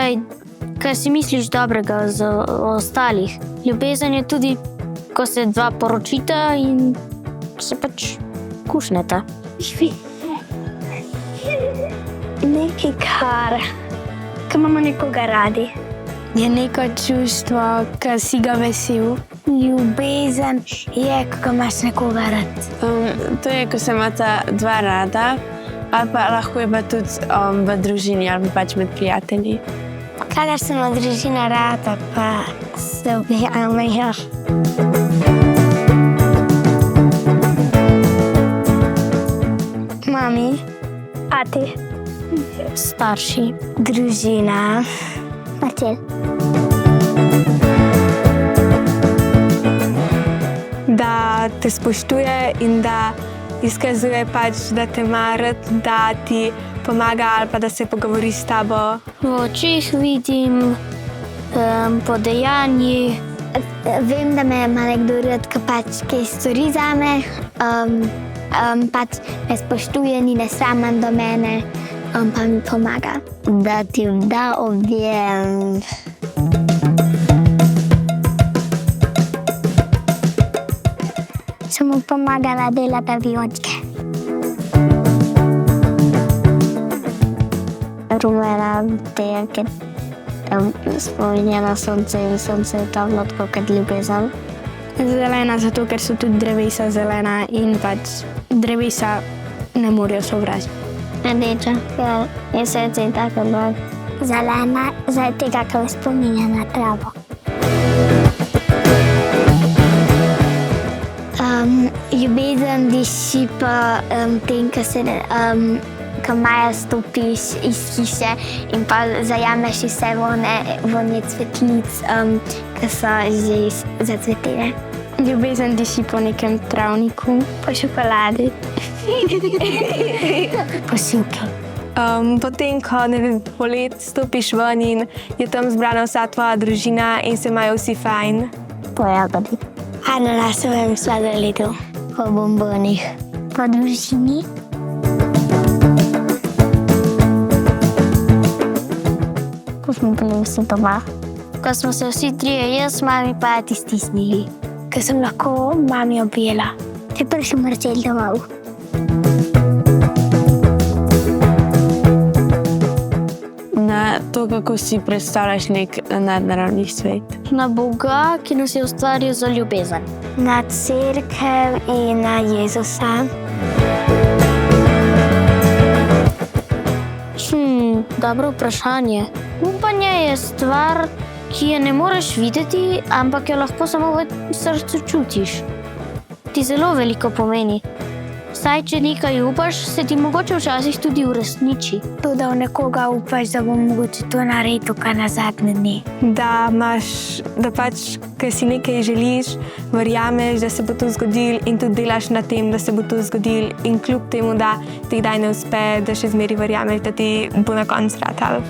nekaj, kar si misliš dobrega z ostalih. Ljubezen je tudi, ko se dva poročita in se pač kušneta. Nekaj, kar imamo nekoga radi. Je neko čustvo, ki si ga vesel. Ljubezen je, ko imaš nekoga rad. To je, ko se imata dva rada, ali pa lahko je pa tudi v družini ali pač med prijatelji. Kadar se ima družina rada, pa se objamejo. Mami, ati, Starši. družina, Marcel. Da te spoštuje in da izkazuje pač, da te ima rad, da ti pomaga ali pa da se pogovori s tabo. V očeh vidim, po dejanjih. Vem, da me ima nekdo rad, ki pač kaj stori zame, pač me spoštuje, ni nesramen do mene, pa mi pomaga. Da ti da objem. Sem mu pomagala delati aviončke. Rumena, ker spominja na sonce in sonce je tamno tako kot ljubezen. Zelena zato, ker so tudi drevesa zelena in pač drevesa ne morejo sovražiti. Rdeča, ker je srce tako bolj. Zelena, zaradi tega, ker me spominja na travo. Ljubezen diši po tem, ko maja stopiš iz hiše in pa zajameš vse vonje cvetlic, ki so že zacvetele. Ljubezen diši po nekem travniku. Po čokoladi. Po sivki. Potem, ko polet stopiš ven in je tam zbrana vsa tvoja družina in se imajo vsi fajn. Po jagodi. Ananasovem sladoledu. Po bombonih. Po družini. Ko smo bili vsi doma. Ko smo se vsi trije, jaz, mami pa ati stisnili. Ko sem lahko mami objela. Te prišel Marcel domov. Na to, kako si predstavljaš nek nadnaravni svet. Na Boga, ki nas je ustvaril za ljubezen. Na cerkev in na Jezusa. Dobro vprašanje. Upanje je stvar, ki je ne moreš videti, ampak jo lahko samo v srcu čutiš. Ti zelo veliko pomeni. Saj, če nekaj upaš, se ti mogoče včasih tudi uresniči. To, da v nekoga upaš, da bo mogoče to naredil, kar nazadnje ni. Da pač, ker si nekaj želiš, verjameš, da se bo to zgodilo in tudi delaš na tem, da se bo to zgodilo in kljub temu, da ti kdaj ne uspe, da še zmeraj verjameš, da ti bo na koncu ratalo.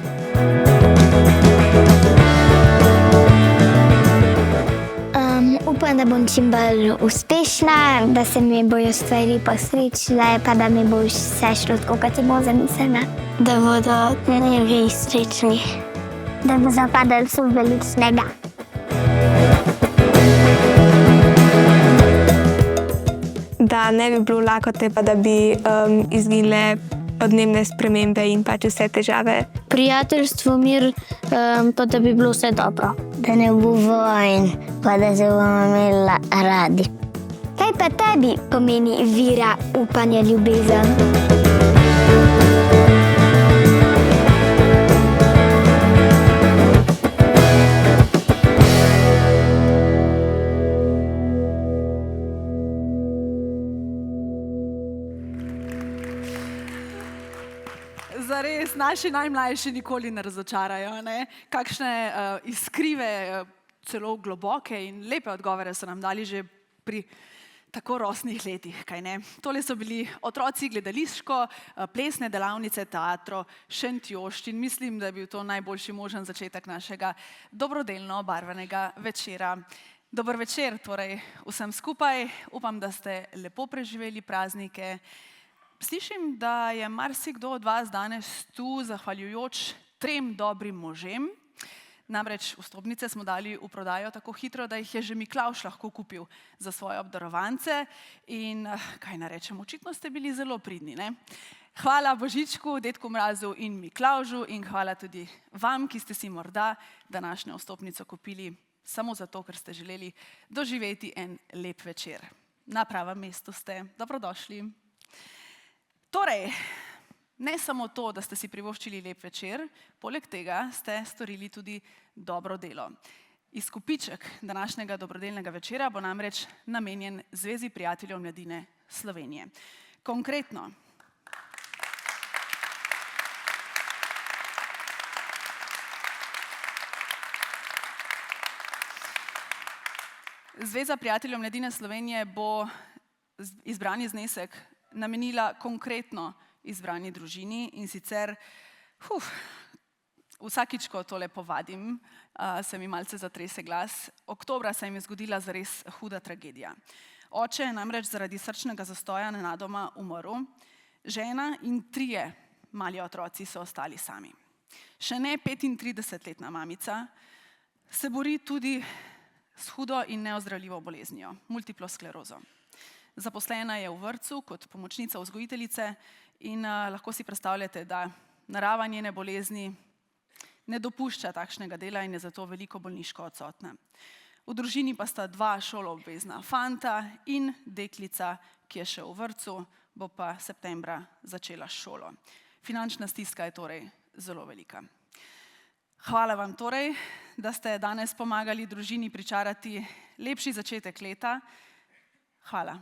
Upam, da bom čim bolj uspešna, da se mi bojo stvari posrečile, pa da mi bo vse šlo tako, kot sem zamislila. Da bodo dnevi srečni. Da bo zapadal so veliko snega. Da ne bi bilo lakote, pa da bi izginile podnebne spremembe in pač vse težave. Prijateljstvo, mir, pa da bi bilo vse dobro. Da ne bo vojn, pa da se bomo imeli radi. Kaj pa tebi pomeni vera, upanje, ljubezen? Zares, naši najmlajši nikoli ne razočarajo, ne? Kakšne iskrive, celo globoke in lepe odgovore so nam dali že pri tako rosnih letih, kaj ne? Tole so bili otroci gledališko, plesne delavnice, teatro, Šentjošt in mislim, da je bil to najboljši možen začetek našega dobrodelno obarvanega večera. Dober večer torej vsem skupaj, upam, da ste lepo preživeli praznike. Slišim, da je marsikdo od vas danes tu zahvaljujoč trem dobrim možem. Namreč vstopnice smo dali v prodajo tako hitro, da jih je že Miklavž lahko kupil za svoje obdarovance in kaj naj rečem, očitno ste bili zelo pridni, ne? Hvala Božičku, Dedku Mrazu in Miklavžu in hvala tudi vam, ki ste si morda današnjo vstopnico kupili samo zato, ker ste želeli doživeti en lep večer. Na pravem mestu ste. Dobrodošli. Torej, ne samo to, da ste si privoščili lep večer, poleg tega ste storili tudi dobro delo. Izkupiček današnjega dobrodelnega večera bo namreč namenjen Zvezi prijateljev mladine Slovenije. Konkretno, Zveza prijateljev mladine Slovenije bo izbrani znesek namenila konkretno izbrani družini in sicer, vsakič, ko tole povadim, se mi malce zatrese glas. Oktobra se jim je zgodila zares huda tragedija. Oče je namreč zaradi srčnega zastoja nenadoma umrl, žena in 3 mali otroci so ostali sami. Še ne 35-letna mamica se bori tudi s hudo in neozdravljivo boleznijo, multiplo sklerozo. Zaposlena je v vrtcu kot pomočnica vzgojiteljice in lahko si predstavljate, da narava njene bolezni ne dopušča takšnega dela in je zato veliko bolniško odsotna. V družini pa sta 2 šoloobvezna fanta in deklica, ki je še v vrtcu, bo pa septembra začela šolo. Finančna stiska je torej zelo velika. Hvala vam torej, da ste danes pomagali družini pričarati lepši začetek leta. Hvala.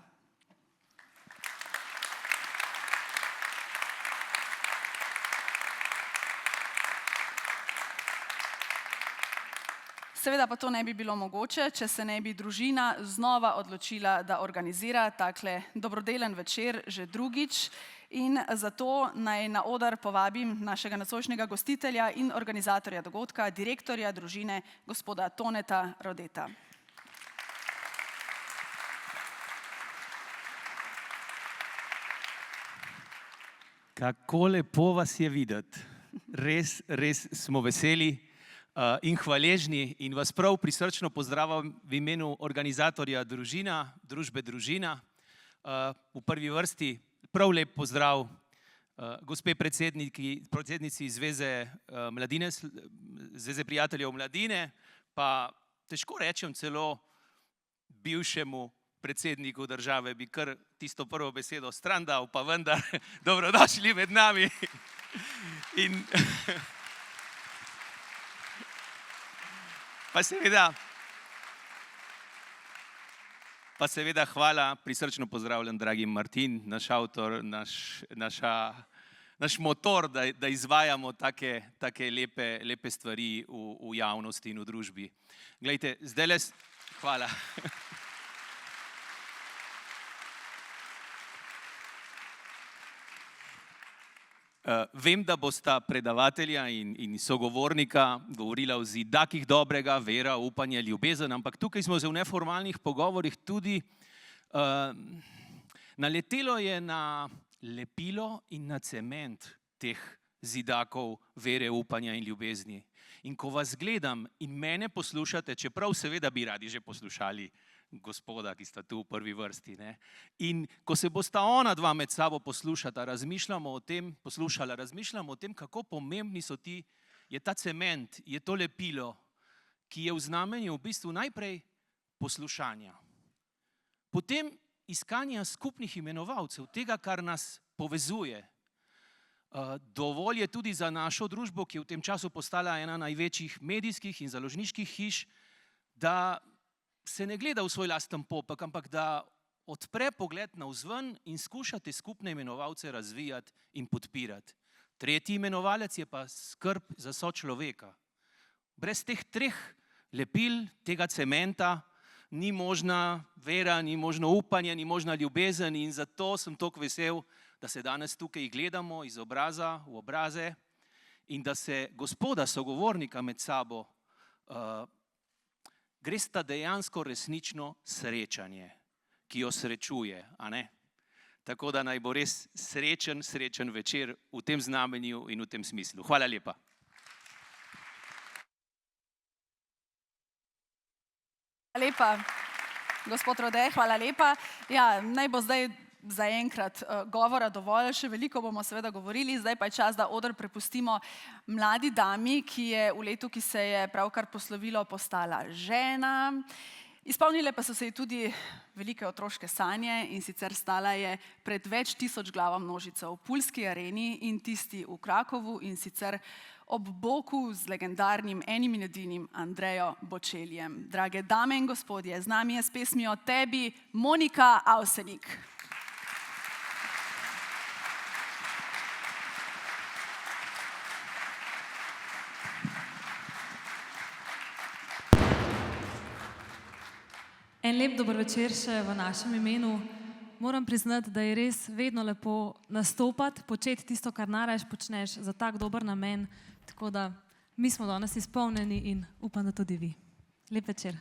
Seveda pa to ne bi bilo mogoče, če se ne bi družina znova odločila, da organizira takle dobrodelen večer že drugič. In zato naj na oder povabim našega nocojšnjega gostitelja in organizatorja dogodka, direktorja družine, gospoda Toneta Rodeta. Kako lepo vas je videti. Res smo veseli in hvaležni in vas prav prisrčno pozdravljam v imenu organizatorja družbe Družina. V prvi vrsti prav lep pozdrav gospe predsednici Zveze prijateljev mladine, pa težko rečem celo bivšemu predsedniku države, bi kar tisto prvo besedo stran dal, pa vendar dobrodošli med nami. Pa seveda hvala, prisrčno pozdravljen, dragi Martin, naš avtor, naš motor, da izvajamo take lepe stvari v javnosti in v družbi. Glejte, zdajle, hvala. Vem, da bosta predavatelja in sogovornika govorila o zidakih dobrega, vera, upanje, ljubezen, ampak tukaj smo se v neformalnih pogovorih tudi naletelo je na lepilo in na cement teh zidakov vere, upanja in ljubezni. In ko vas gledam in mene poslušate, čeprav seveda bi radi že poslušali gospoda, ki sta tu v prvi vrsti, ne? In ko se bosta ona dva med sabo razmišljamo o tem, kako pomembni je ta cement, je to lepilo, ki je v znamenju v bistvu najprej poslušanja. Potem iskanja skupnih imenovalcev, tega, kar nas povezuje. Dovolj je tudi za našo družbo, ki je v tem času postala ena največjih medijskih in založniških hiš, da se ne gleda v svoj lasten popek, ampak da odpre pogled navzven in skuša te skupne imenovalce razvijati in podpirati. Tretji imenovalec je pa skrb za sočloveka. Brez teh 3 lepil, tega cementa, ni možna vera, ni možno upanje, ni možna ljubezen in zato sem toliko vesel, da se danes tukaj gledamo iz obraza v obraze in da se gospoda sogovornika med sabo gre sta dejansko resnično srečanje, ki jo srečuje, a ne? Tako da naj bo res srečen večer v tem znamenju in v tem smislu. Hvala lepa. Hvala lepa, gospod Rode, hvala lepa. Ja, naj bo zdaj zaenkrat govora dovolj, še veliko bomo seveda govorili, zdaj pa je čas, da oder prepustimo mladi dami, ki je v letu, ki se je pravkar poslovilo, postala žena. Izpolnile pa so se ji tudi velike otroške sanje, in sicer stala je pred več tisoč glavo množico v Pulski areni in tisti v Krakovu, in sicer ob boku z legendarnim enim in edinim Andrejo Bocellijem. Drage dame in gospodje, z nami je s pesmijo Tebi Monika Avsenik. En lep dober večer še v našem imenu. Moram priznati, da je res vedno lepo nastopati, početi tisto, kar najraje počneš za tak dober namen. Tako da mi smo danes izpolnjeni in upam, da tudi vi. Lep večer.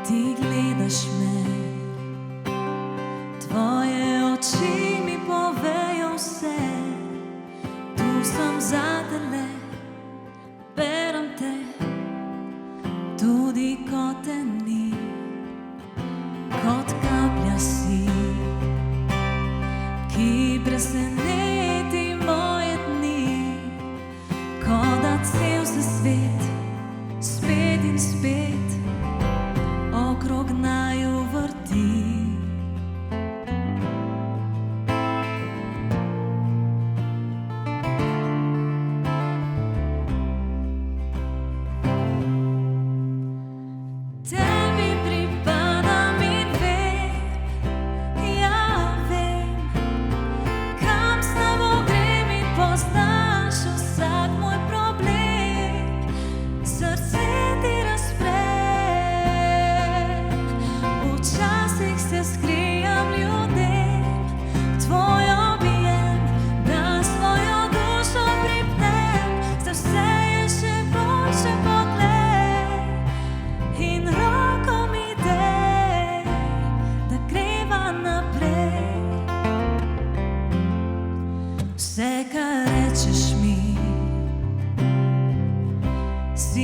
Ti gledaš me, tvoje oči mi povejo vse. Sem zadele, berem te, tudi ko te ni, kot kaplja si, ki preseneti moje dni, ko da cel se svet, spet in spet, okrog naju vrti.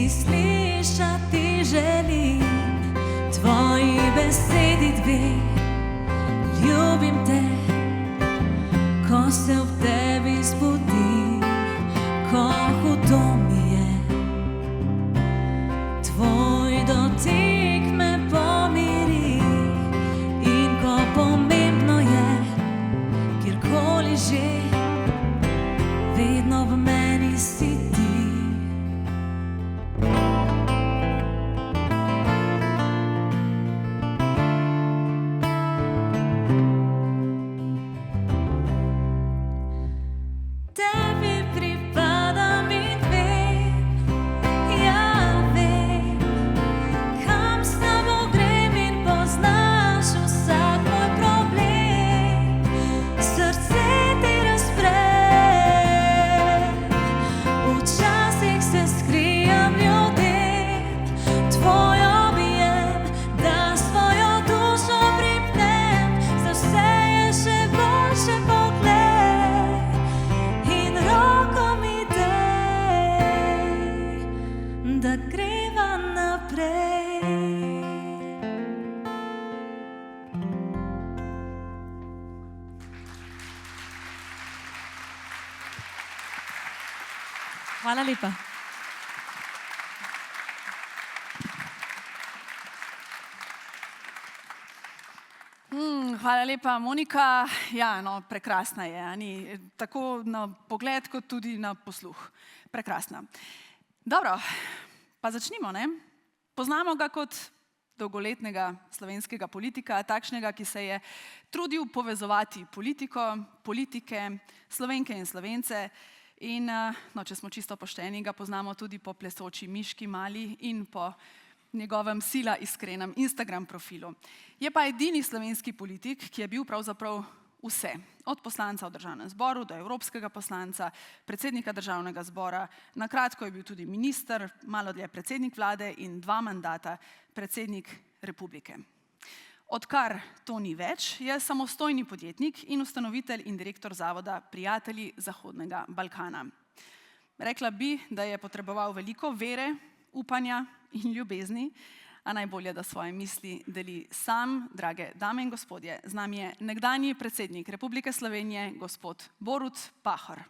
Slišati želim tvoji besedi dve, ljubim te, ko se ob tebi zbudim, ko hudo mi je, tvoj dotik me pomiri in ko pomembno je, kjerkoli že, vedno v meni si ti. Hvala lepa. Hvala lepa, Monika. Ja, no, prekrasna je, a ni? Tako na pogled, kot tudi na posluh. Prekrasna. Dobro, pa začnimo, ne? Poznamo ga kot dolgoletnega slovenskega politika, takšnega, ki se je trudil povezovati politiko, politike, Slovenke in Slovence. In, no, če smo čisto pošteni, ga poznamo tudi po plesoči miški Mali in po njegovem sila iskrenem Instagram profilu. Je pa edini slovenski politik, ki je bil pravzaprav vse. Od poslanca v državnem zboru do evropskega poslanca, predsednika državnega zbora, na kratko je bil tudi minister, malo dlje predsednik vlade in 2 mandata predsednik republike. Odkar to ni več, je samostojni podjetnik in ustanovitelj in direktor zavoda Prijatelji Zahodnega Balkana. Rekla bi, da je potreboval veliko vere, upanja in ljubezni, a najbolje, da svoje misli deli sam. Drage dame in gospodje, z nami je nekdanji predsednik Republike Slovenije, gospod Borut Pahor.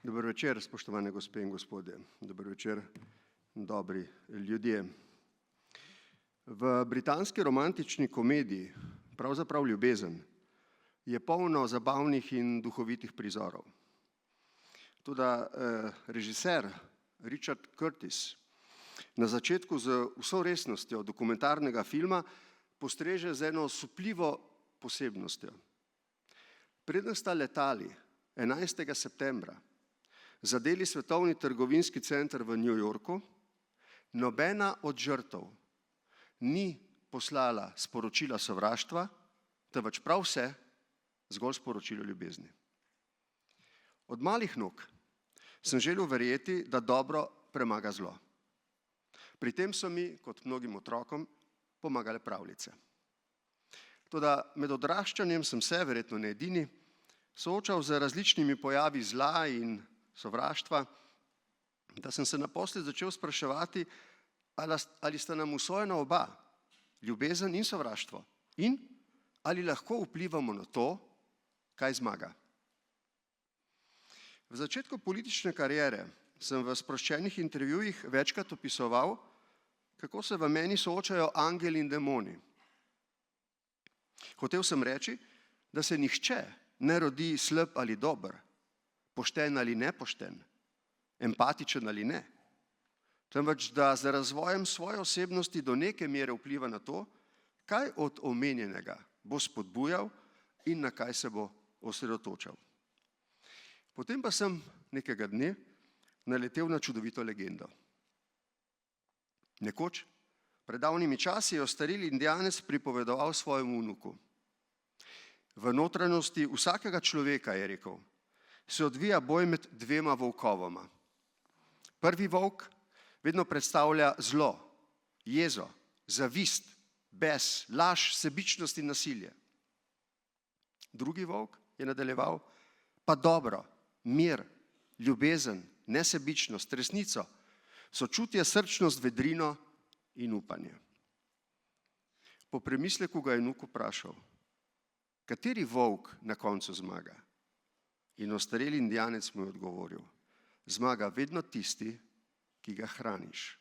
Dober večer, spoštovane gospe in gospodje. Dober večer, dobri ljudje. V britanski romantični komediji, pravzaprav Ljubezen, je polno zabavnih in duhovitih prizorov. Toda režiser Richard Curtis na začetku z vso resnostjo dokumentarnega filma postreže z eno osupljivo posebnostjo. Preden sta letali 11. septembra zadeli svetovni trgovinski center v New Yorku, nobena od žrtev ni poslala sporočila sovraštva, temveč prav vse zgolj sporočilo ljubezni. Od malih nog sem želel verjeti, da dobro premaga zlo. Pri tem so mi, kot mnogim otrokom, pomagale pravljice. Toda med odraščanjem sem se, verjetno ne edini, soočal z različnimi pojavi zla in sovraštva, da sem se naposled začel spraševati, ali sta nam usojena oba, ljubezen in sovraštvo, in ali lahko vplivamo na to, kaj zmaga. V začetku politične kariere sem v sproščenih intervjujih večkrat opisoval, kako se v meni soočajo angeli in demoni. Hotel sem reči, da se nihče ne rodi slab ali dober, pošten ali nepošten, empatičen ali ne, temveč da z razvojem svoje osebnosti do neke mere vpliva na to, kaj od omenjenega bo spodbujal in na kaj se bo osredotočal. Potem pa sem nekega dne naletel na čudovito legendo. Nekoč, pred davnimi časi, je ostareli Indijanec pripovedoval svojemu vnuku. V notranjosti vsakega človeka, je rekel, se odvija boj med dvema volkovoma. Prvi volk vedno predstavlja zlo, jezo, zavist, bes, laž, sebičnost in nasilje. Drugi volk, je nadaljeval, pa dobro, mir, ljubezen, nesebičnost, resnico, sočutje, srčnost, vedrino in upanje. Po premisleku ga je vnuk vprašal, kateri volk na koncu zmaga? In ostareli Indijanec mu je odgovoril, zmaga vedno tisti, ki ga hraniš.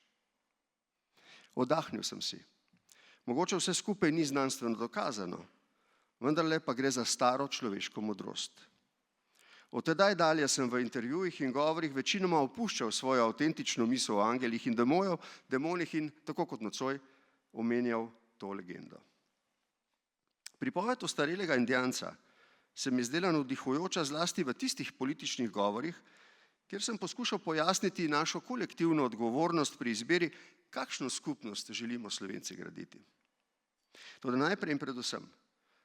Oddahnil sem si. Mogoče vse skupaj ni znanstveno dokazano, vendarle pa gre za staro človeško modrost. Od tedaj dalje sem v intervjujih in govorih večinoma opuščal svojo avtentično misel o angelih in demonih in, tako kot nocoj, omenjal to legendo. Pripoved ostarelega Indijanca se mi je zdela navdihujoča zlasti v tistih političnih govorih, kjer sem poskušal pojasniti našo kolektivno odgovornost pri izbiri, kakšno skupnost želimo Slovenci graditi. Toda najprej in predvsem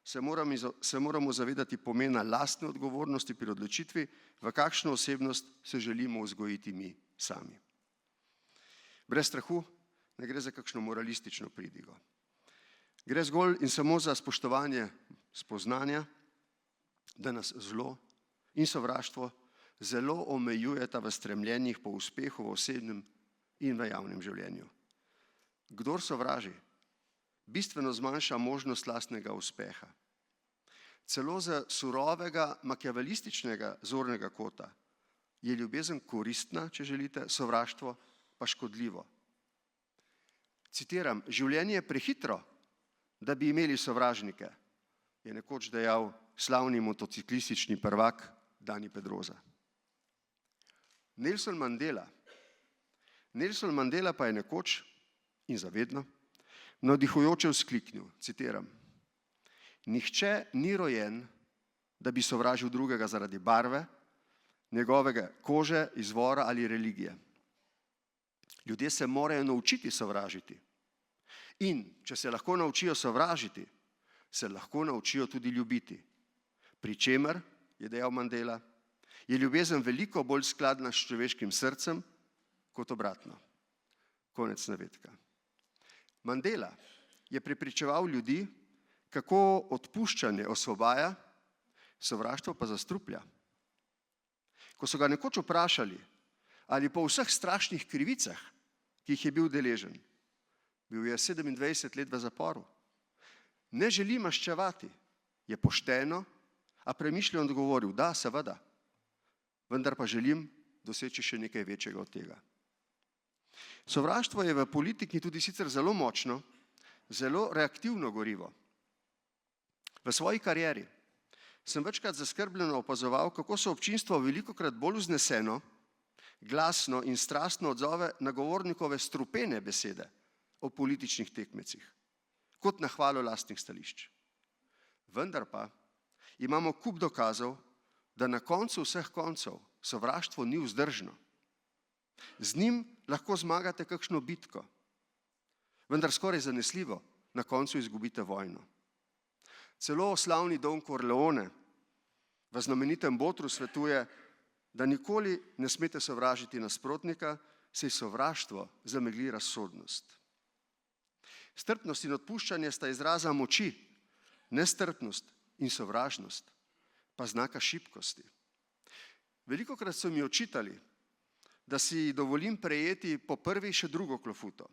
se moramo zavedati pomena lastne odgovornosti pri odločitvi, v kakšno osebnost se želimo vzgojiti mi sami. Brez strahu ne gre za kakšno moralistično pridigo. Gre zgolj in samo za spoštovanje spoznanja, da nas zlo in sovraštvo zelo omejujeta v stremljenjih po uspehu v osebnem in v javnem življenju. Kdor sovraži, bistveno zmanjša možnost lastnega uspeha. Celo z surovega makiavelističnega zornega kota je ljubezen koristna, če želite, sovraštvo pa škodljivo. Citiram, življenje je prehitro, da bi imeli sovražnike, je nekoč dejal slavni motociklistični prvak Dani Pedrosa. Nelson Mandela pa je nekoč in zavedno navdihujoče vzkliknil, citiram, nihče ni rojen, da bi sovražil drugega zaradi barve, njegovega kože, izvora ali religije. Ljudje se morajo naučiti sovražiti. In če se lahko naučijo sovražiti, se lahko naučijo tudi ljubiti. Pri čemer, je dejal Mandela, je ljubezen veliko bolj skladna s človeškim srcem kot obratno. Konec navedka. Mandela je prepričeval ljudi, kako odpuščanje osvobaja, sovraštvo pa zastruplja. Ko so ga nekoč vprašali, ali po vseh strašnih krivicah, ki jih je bil deležen, bil je 27 let v zaporu, ne želi maščevati, je pošteno, a premišljeno odgovoril, da, seveda, vendar pa želim doseči še nekaj večjega od tega. Sovraštvo je v politiki tudi sicer zelo močno, zelo reaktivno gorivo. V svoji karieri sem večkrat zaskrbljeno opazoval, kako se občinstvo velikokrat bolj vzneseno, glasno in strastno odzove na govornikove strupene besede o političnih tekmecih, kot na hvalo lastnih stališč. Vendar pa imamo kup dokazov, da na koncu vseh koncev sovraštvo ni vzdržno. Z njim lahko zmagate kakšno bitko, vendar skoraj zanesljivo na koncu izgubite vojno. Celo slavni Don Corleone v znamenitem Botru svetuje, da nikoli ne smete sovražiti nasprotnika, saj sovraštvo zamegli razsodnost. Strpnost in odpuščanje sta izraza moči, nestrpnost in sovražnost pa znaka šibkosti. Velikokrat so mi očitali, da si dovolim prejeti po prvi še drugo klofuto.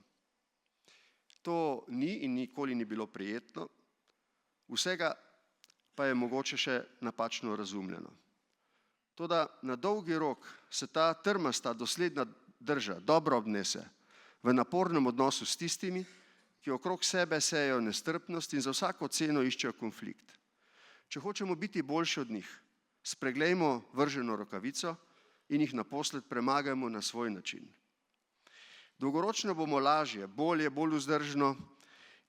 To ni in nikoli ni bilo prijetno, vsega pa je mogoče še napačno razumljeno. Toda na dolgi rok se ta trmasta, dosledna drža dobro obnese v napornem odnosu s tistimi, ki okrog sebe sejejo nestrpnost in za vsako ceno iščejo konflikt. Če hočemo biti boljši od njih, spreglejmo vrženo rokavico in jih naposled premagajmo na svoj način. Dolgoročno bomo lažje, bolje, bolj vzdržno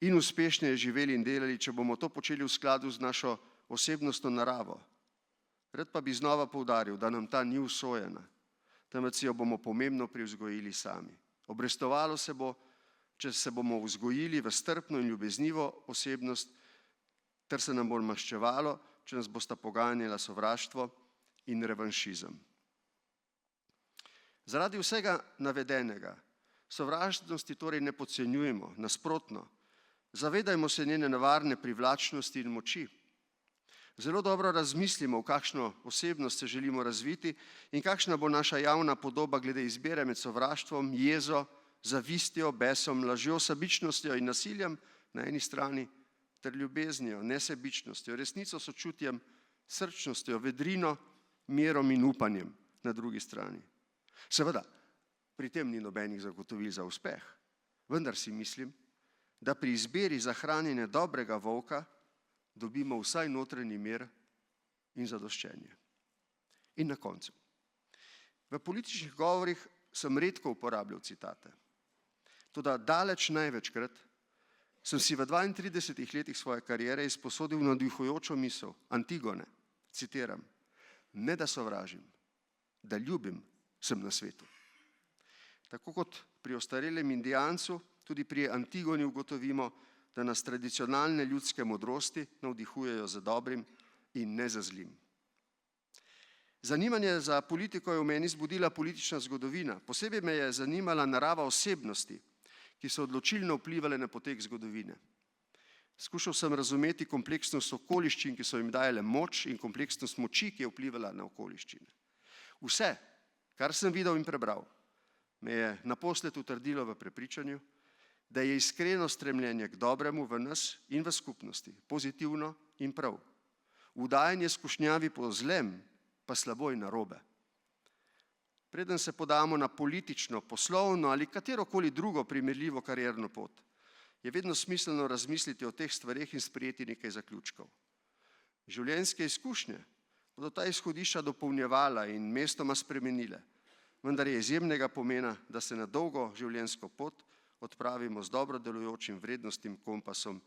in uspešneje živeli in delali, če bomo to počeli v skladu z našo osebnostno naravo. Rad pa bi znova poudaril, da nam ta ni usojena, temveč si jo bomo pomembno privzgojili sami. Obrestovalo se bo, če se bomo vzgojili v strpno in ljubeznivo osebnost, ter se nam bo maščevalo, če nas bosta poganjala sovraštvo in revanšizem. Zaradi vsega navedenega sovražnosti torej ne podcenjujemo, nasprotno, zavedajmo se njene nevarne privlačnosti in moči. Zelo dobro razmislimo, v kakšno osebnost se želimo razviti in kakšna bo naša javna podoba glede izbire med sovraštvom, jezo, zavistjo, besom, lažjo, sebičnostjo in nasiljem na eni strani ter ljubeznijo, nesebičnostjo, resnico, sočutjem, srčnostjo, vedrino, mirom in upanjem na drugi strani. Seveda, pri tem ni nobenih zagotovil za uspeh, vendar si mislim, da pri izbiri za hranjenje dobrega volka dobimo vsaj notranji mir in zadoščenje. In na koncu. V političnih govorih sem redko uporabljal citate. Toda daleč največkrat sem si v 32 letih svoje kariere izposodil navdihujočo misel Antigone, citiram, ne da sovražim, da ljubim sem na svetu. Tako kot pri ostarelem Indijancu, tudi pri Antigoni ugotovimo, da nas tradicionalne ljudske modrosti navdihujejo za dobrim in ne za zlim. Zanimanje za politiko je v meni zbudila politična zgodovina. Posebej me je zanimala narava osebnosti, ki so odločilno vplivale na potek zgodovine. Skušal sem razumeti kompleksnost okoliščin, ki so jim dajale moč, in kompleksnost moči, ki je vplivala na okoliščine. Vse, kar sem videl in prebral, me je naposled utrdilo v prepričanju, da je iskreno stremljenje k dobremu v nas in v skupnosti, pozitivno in prav. Vdajanje skušnjavi po zlem pa slabo in narobe. Preden se podamo na politično, poslovno ali katerokoli drugo primerljivo karierno pot, je vedno smiselno razmisliti o teh stvareh in sprejeti nekaj zaključkov. Življenjske izkušnje bodo ta izhodišča dopolnjevala in mestoma spremenile, vendar je izjemnega pomena, da se na dolgo življenjsko pot odpravimo z dobro delujočim vrednostnim kompasom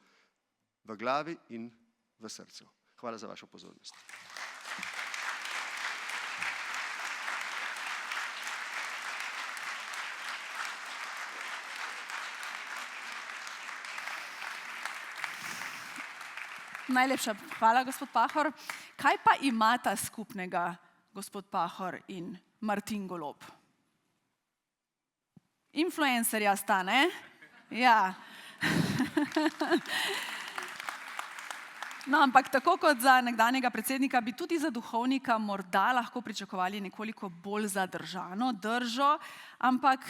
v glavi in v srcu. Hvala za vašo pozornost. Najlepša hvala, gospod Pahor. Kaj pa imata skupnega gospod Pahor in Martin Golob? Influencerja sta, ne? Ja. No, ampak tako kot za nekdanjega predsednika, bi tudi za duhovnika morda lahko pričakovali nekoliko bolj zadržano držo, ampak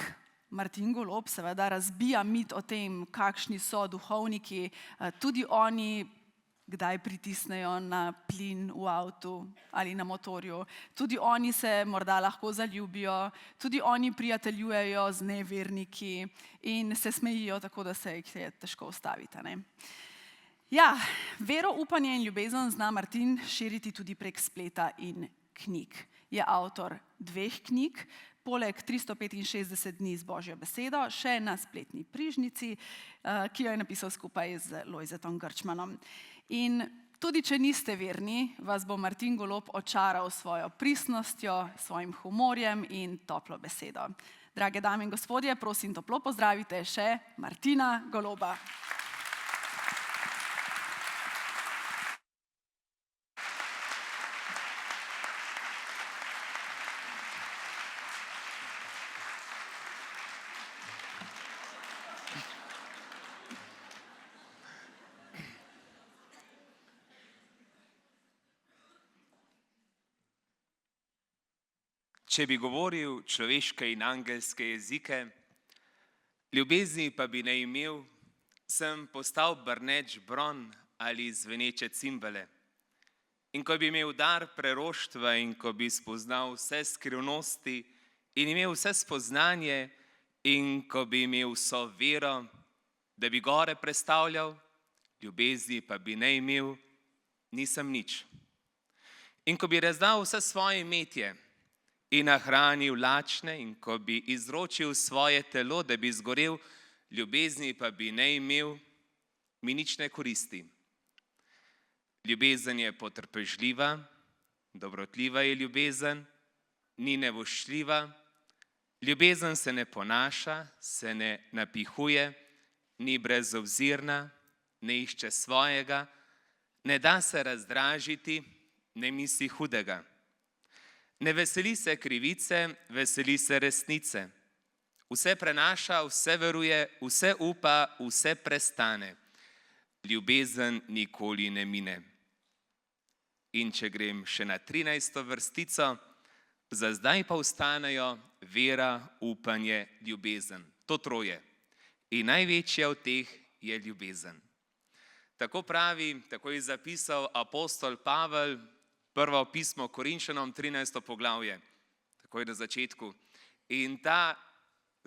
Martin Golob seveda razbija mit o tem, kakšni so duhovniki. Tudi oni kdaj pritisnejo na plin v avtu ali na motorju. Tudi oni se morda lahko zaljubijo, tudi oni prijateljujejo z neverniki in se smejijo tako, da se jih je težko ustaviti, ne? Ja, vero, upanje in ljubezen zna Martin širiti tudi prek spleta in knjig. Je avtor 2 knjig, poleg 365 dni z Božjo besedo, še na spletni prižnici, ki jo je napisal skupaj z Lojzetom Grčmanom. In tudi če niste verni, vas bo Martin Golob očaral svojo pristnostjo, svojim humorjem in toplo besedo. Drage dame in gospodje, prosim, toplo pozdravite še Martina Goloba. Če bi govoril človeške in angelske jezike, ljubezni pa bi ne imel, sem postal brneč bron ali zveneče cimbale. In ko bi imel dar preroštva in ko bi spoznal vse skrivnosti in imel vse spoznanje in ko bi imel vso vero, da bi gore prestavljal, ljubezni pa bi ne imel, nisem nič. In ko bi razdal vse svoje imetje in nahranil lačne in ko bi izročil svoje telo, da bi zgorel, ljubezni pa bi ne imel, mi nič ne koristi. Ljubezen je potrpežljiva, dobrotljiva je ljubezen, ni nevoščljiva, ljubezen se ne ponaša, se ne napihuje, ni brezobzirna, ne išče svojega, ne da se razdražiti, ne misli hudega. Ne veseli se krivice, veseli se resnice. Vse prenaša, vse veruje, vse upa, vse prestane. Ljubezen nikoli ne mine. In če grem še na 13. vrstico, za zdaj pa ostanejo vera, upanje, ljubezen. To troje. In največja od teh je ljubezen. Tako pravi, tako je zapisal apostol Pavel, prvo pismo Korinčanom, 13. poglavje, takoj na začetku. In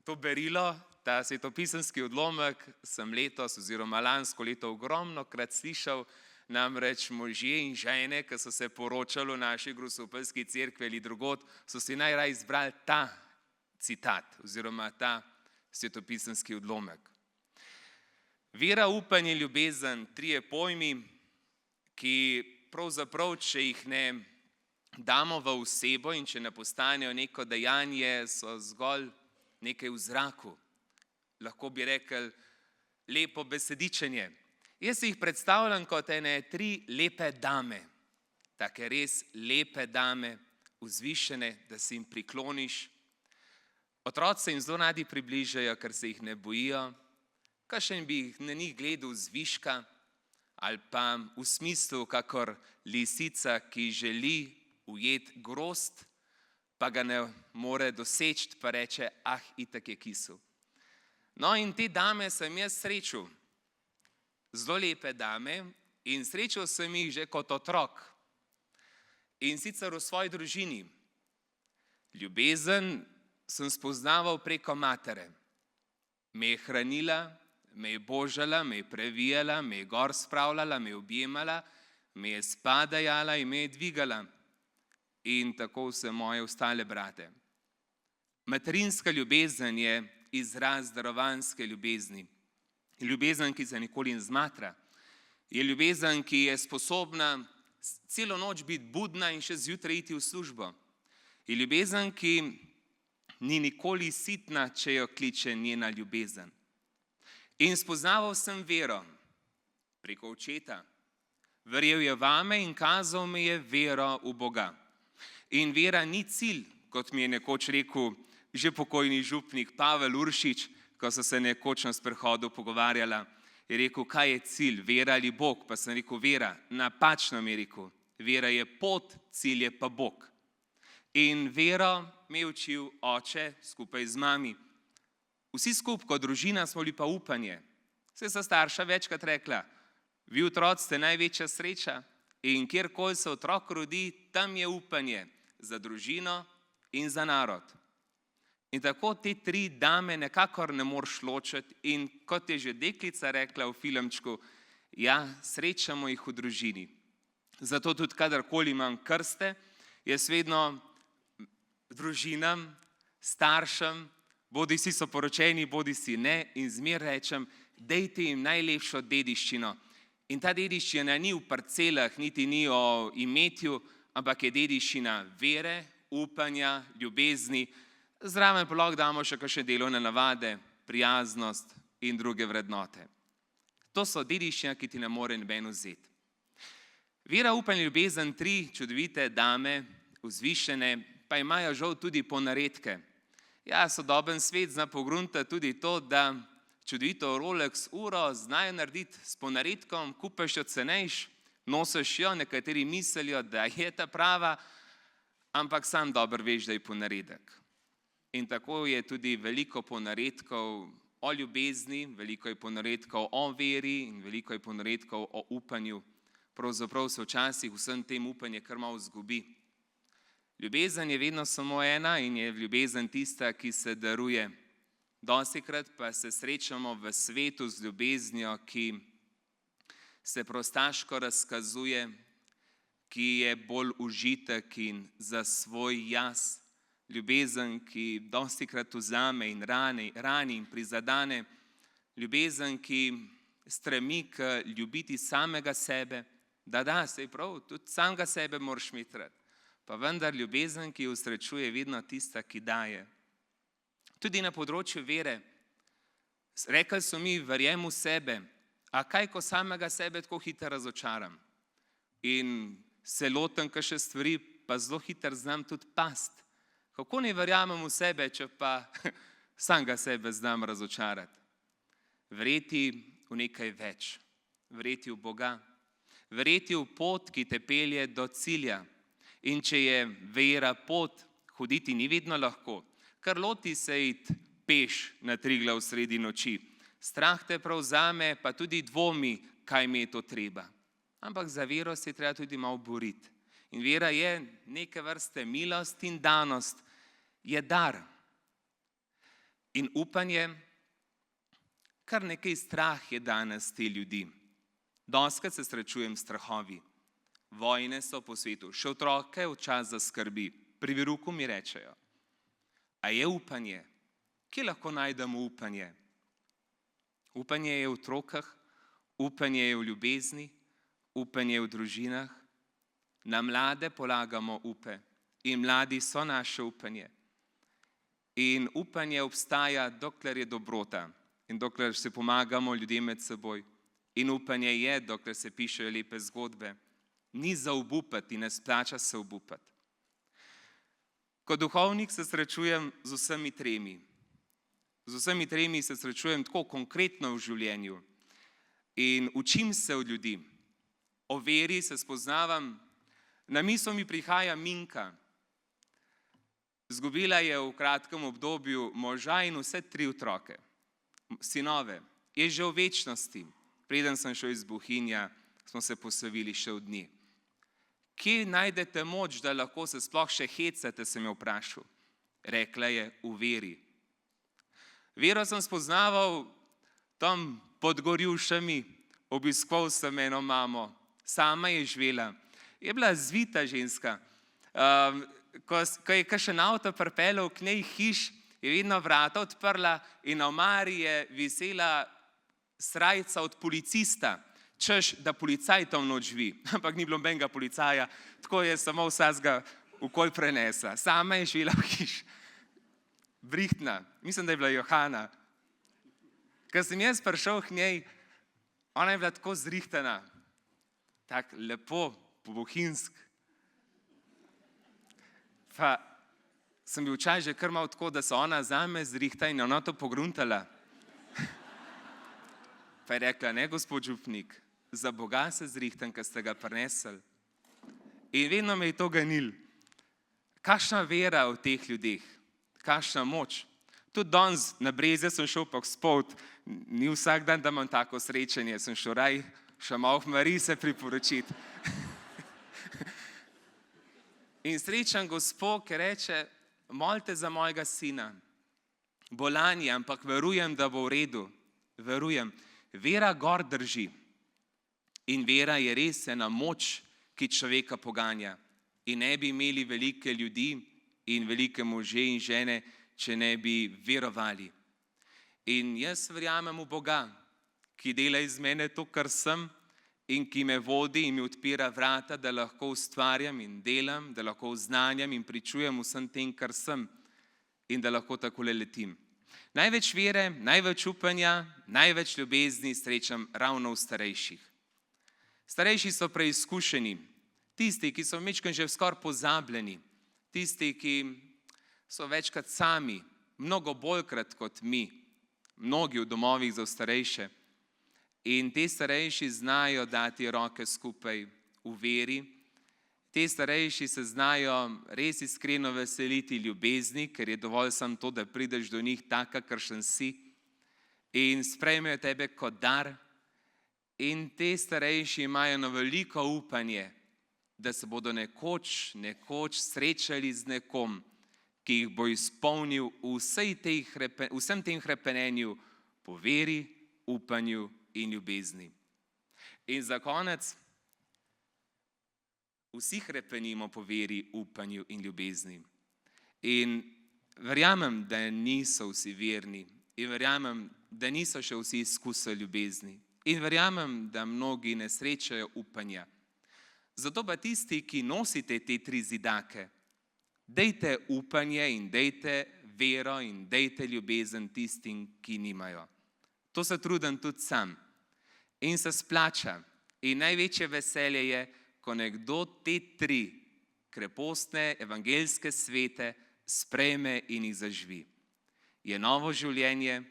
to berilo, ta svetopisemski odlomek sem letos oziroma lansko leto ogromnokrat slišal, namreč možje in žene, ki so se poročali v naši grosupeljski cerkvi ali drugod, so si najraje izbrali ta citat oziroma ta svetopisemski odlomek. Vera, upanje, ljubezen, 3 pojmi, ki pravzaprav, če jih ne damo v osebo in če ne postanejo neko dejanje, so zgolj nekaj v zraku. Lahko bi rekli lepo besedičenje. Jaz jih predstavljam kot ene 3 lepe dame, take res lepe dame, vzvišene, da se jim prikloniš. Otroci jim zelo radi približajo, ker se jih ne bojijo, kakšen bi jih na njih gledal zviška, ali pa v smislu, kakor lisica, ki želi ujeti grozd, pa ga ne more doseči, pa reče, itak je kisel. No, in te dame sem jaz srečal, zelo lepe dame, in srečal sem jih že kot otrok. In sicer v svoji družini. Ljubezen sem spoznaval preko matere. Me je hranila, me je božala, me je previjala, me je gor spravljala, me je objemala, me je spadajala in me je dvigala. In tako vse moje ostale brate. Materinska ljubezen je izraz darovanske ljubezni. Ljubezen, ki se nikoli ne zmatra. Je ljubezen, ki je sposobna celo noč biti budna in še zjutraj iti v službo. Je ljubezen, ki ni nikoli sitna, če jo kliče njena ljubezen. In spoznaval sem vero preko očeta, Verjel je vame in kazal mi je vero v Boga. In vera ni cilj, kot mi je nekoč rekel že pokojni župnik Pavel Uršič, ko so se nekoč na sprehodu pogovarjala. Je rekel, kaj je cilj, vera ali Bog? Pa sem rekel, vera. Napačno mi je rekel. Vera je pot, cilj je pa Bog. In vero me je učil oče skupaj z mami. Vsi skupaj kot družina smo bili pa upanje. Saj so starša večkrat rekla, vi otroci ste največja sreča in kjerkoli se otrok rodi, tam je upanje za družino in za narod. In tako te tri dame nekakor ne moreš ločiti in kot je že deklica rekla v filmčku, ja, srečamo jih v družini. Zato tudi kadarkoli imam krste, jaz vedno družinam, staršem, bodi si so poročeni, bodi si ne, in zmer rečem, dejte jim najlepšo dediščino. In ta dediščina ni v parcelah, niti ni o imetju, ampak je dediščina vere, upanja, ljubezni. Zraven pa lahko damo še kakšne delovne navade, prijaznost in druge vrednote. To so dediščina, ki ti ne more noben vzeti. Vera, upanje, ljubezen, tri čudovite dame, vzvišene, pa imajo žal tudi ponaredke. Ja, sodoben svet zna pogruntati tudi to, da čudovito Rolex uro znajo narediti s ponaredkom, kupaš jo cenejš, nosiš jo, nekateri mislijo, da je ta prava, ampak sam dobro veš, da je ponaredek. In tako je tudi veliko ponaredkov o ljubezni, veliko je ponaredkov o veri in veliko je ponaredkov o upanju. Pravzaprav se včasih vsem tem upanje kar malo izgubi. Ljubezen je vedno samo ena in je ljubezen tista, ki se daruje. Dostikrat pa se srečamo v svetu z ljubeznijo, ki se prostaško razkazuje, ki je bolj užitek in za svoj jaz. Ljubezen, ki dostikrat vzame in rani in prizadane. Ljubezen, ki stremi k ljubiti samega sebe. Da, sej prav, tudi samega sebe moraš imeti rad. Pa vendar ljubezen, ki usrečuje, vedno tista, ki daje. Tudi na področju vere. Rekli so mi, verjem v sebe, a kaj, ko samega sebe tako hitro razočaram. In se lotem kakšne stvari, pa zelo hitro znam tudi past. Kako ne verjamem v sebe, če pa samega sebe znam razočarati? Verjeti v nekaj več. Verjeti v Boga. Verjeti v pot, ki te pelje do cilja. In če je vera pot, hoditi ni vedno lahko, kar loti se iti peš na Triglav sredi noči. Strah te prevzame, pa tudi dvomi, kaj mi je to treba. Ampak za vero se je treba tudi malo boriti. In vera je neke vrste milost in danost, je dar. In upanje, kar nekaj strah je danes te ljudi. Dostikrat se srečujem s strahovi. Vojne so po svetu, še otroke včasih zaskrbi. Pri veruku mi rečejo, a je upanje? Kje lahko najdemo upanje? Upanje je v otrokah, upanje je v ljubezni, upanje je v družinah. Na mlade polagamo upe in mladi so naše upanje. In upanje obstaja, dokler je dobrota in dokler se pomagamo ljudem med seboj. In upanje je, dokler se pišejo lepe zgodbe. Ni za obupati, ne splača se obupati. Kot duhovnik se srečujem z vsemi tremi. Z vsemi tremi se srečujem tako konkretno v življenju. In učim se od ljudi. O veri se spoznavam. Na misel mi prihaja Minka. Izgubila je v kratkem obdobju moža in vse tri otroke. Sinove. Je že v večnosti. Preden sem šel iz Bohinja, smo se poslovili še v dni. Kje najdete moč, da lahko se sploh še hecate, sem jo vprašal. Rekla je, v veri. Vero sem spoznaval tam pod Gorjušami, obiskoval sem eno mamo, sama je živela. Je bila zvita ženska. Ko je kakšen avto pripeljal k njej hiš, je vedno vrata odprla in na omari je visela srajca od policista. Češ, da policaj tam noč živi, ampak ni bilo nobenega policaja, tako je samo vsakega okoli prenesla. Sama je živela v hiši. Brihtna, mislim, da je bila Johana. Ko sem jaz prišel k njej, ona je bila tako zrihtana. tako lepo, pobohinsk. Pa sem bil včasih že kar malo tako, da se ona zame zrihta in ona to pogruntala. Pa je rekla, ne, gospod župnik, za Boga se zrihtam, ker ste ga prinesli. In vedno me je to ganil. Kakšna vera v teh ljudeh, kakšna moč. Tudi danes na Brezje sem šel pa spod, ni vsak dan, da imam tako srečanje, sem šel raj še malo v Mariji se priporočiti. In srečen Gospod, ki reče, molite za mojega sina, bolan je, ampak verujem, da bo v redu, verujem. Vera gor drži in vera je res ena moč, ki človeka poganja. In ne bi imeli velike ljudi in velike može in žene, če ne bi verovali. In jaz verjamem v Boga, ki dela iz mene to, kar sem in ki me vodi in mi odpira vrata, da lahko ustvarjam in delam, da lahko znanjam in pričujem vsem tem, kar sem in da lahko takole letim. Največ vere, največ upanja, največ ljubezni srečam ravno v starejših. Starejši so preizkušeni, tisti, ki so vmečkrat že skoraj pozabljeni, tisti, ki so večkrat sami, mnogo boljkrat kot mi, mnogi v domovih za starejše. In te starejši znajo dati roke skupaj v veri, te starejši se znajo res iskreno veseliti ljubezni, ker je dovolj samo to, da prideš do njih taka, kakršen si in sprejmejo tebe kot dar. In te starejši imajo na veliko upanje, da se bodo nekoč srečali z nekom, ki jih bo izpolnil vsem tem hrepenenju po veri, upanju in ljubezni. In za konec, vsi hrepenimo po veri, upanju in ljubezni. In verjamem, da niso vsi verni in verjamem, da niso še vsi izkusili ljubezni. In verjamem, da mnogi ne srečajo upanja. Zato pa tisti, ki nosite te 3 zidake, dejte upanje in dejte vero in dejte ljubezen tistim, ki nimajo. To se trudim tudi sam. In se splača. In največje veselje je, ko nekdo te 3 krepostne, evangeljske svete sprejme in jih zaživi. Je novo življenje,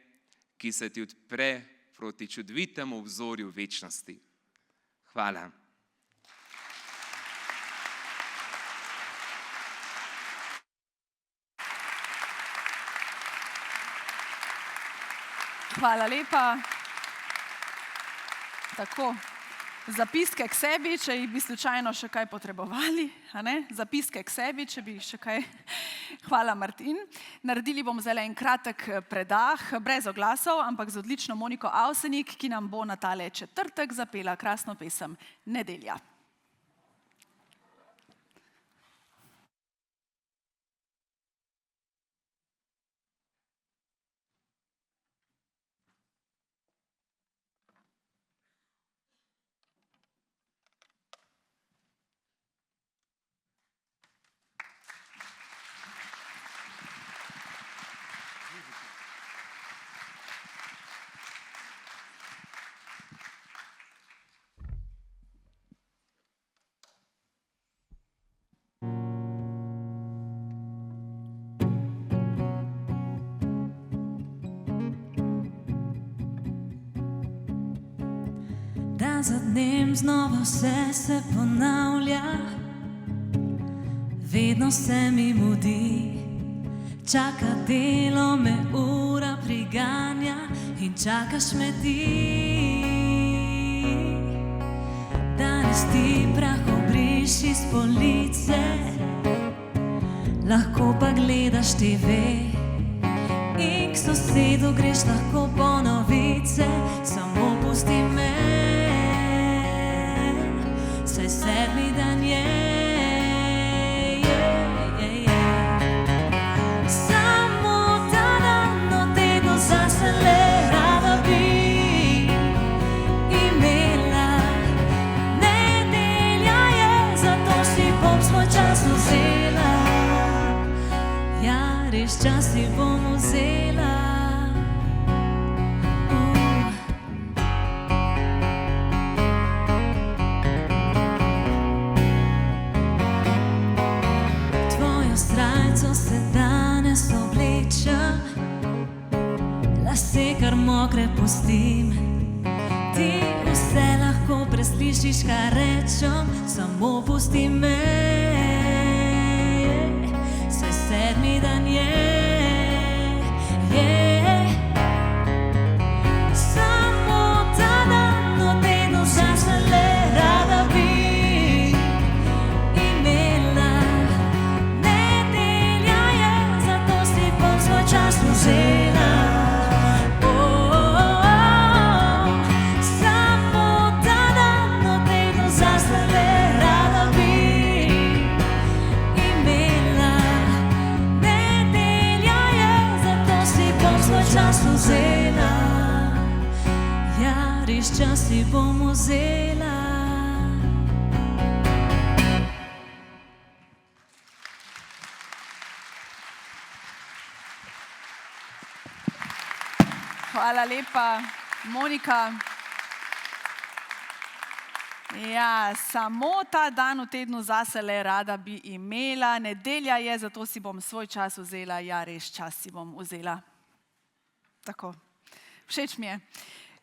ki se ti odpre proti čudovitemu vzorju večnosti. Hvala. Hvala lepa. Tako, zapiske k sebi, če jih bi slučajno še kaj potrebovali, a ne? Zapiske k sebi, če bi še kaj. Hvala, Martin. Naredili bomo zdaj en kratek predah, brez oglasov, ampak z odlično Moniko Avsenik, ki nam bo na tale četrtek zapela krasno pesem Nedelja. Dan za dnem znova vse se ponavlja, vedno se mi mudi, čaka delo me ura priganja in čakaš me ti. Danes ti prah obriši s police, lahko pa gledaš TV in k sosedu greš lahko po novice, samo pusti me. Saj 7. dan je, samo ta dan v tednu zase le rada bi imela. Nedelja je, zato si bom svoj čas vzela. Ja, res čas si bom vzela. lase kar mokre pustim. Ti vse lahko preslišiš, kar rečem, samo pusti me. Saj 7. dan je. Samo ta dan v tednu zase le rada bi imela. Nedelja je, zato si bom svoj čas vzela. Samo ta dan v tednu zase le rada bi imela. Nedelja je, zato si bom svoj čas vzela. Ja, res čas si bom vzela. Hvala lepa, Monika. Ja, samo ta dan v tednu zase le rada bi imela. Nedelja je, zato si bom svoj čas vzela. Ja, res čas si bom vzela. Tako. Všeč mi je.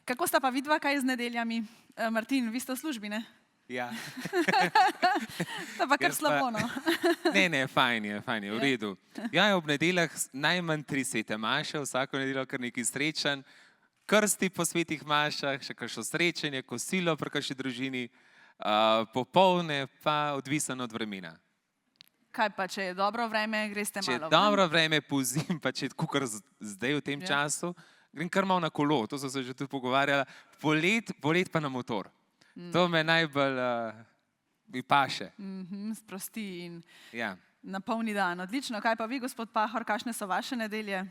Kako sta pa vidva kaj z nedeljami? Martin, vi ste v službi, ne? Ja. To pa kar slabo, no. Ne, fajn je, v redu. Ja, ob nedeljah najmanj 3 svete maše, vsako nedeljo kar nekaj srečanj, krsti po svetih mašah, še kakšno srečanje, kosilo pri kakšni družini, popoldne pa odvisno od vremena. Kaj pa, če je dobro vreme, greste Če je malo ven? dobro vreme, pozim, pa če je tako kar zdaj v tem času, grem kar malo na kolo, to so se že tudi pogovarjala, polet pa na motor. To me najbolj mi paše. Sprosti in Ja. napolni dan. Odlično. Kaj pa vi, gospod Pahor, kakšne so vaše nedelje?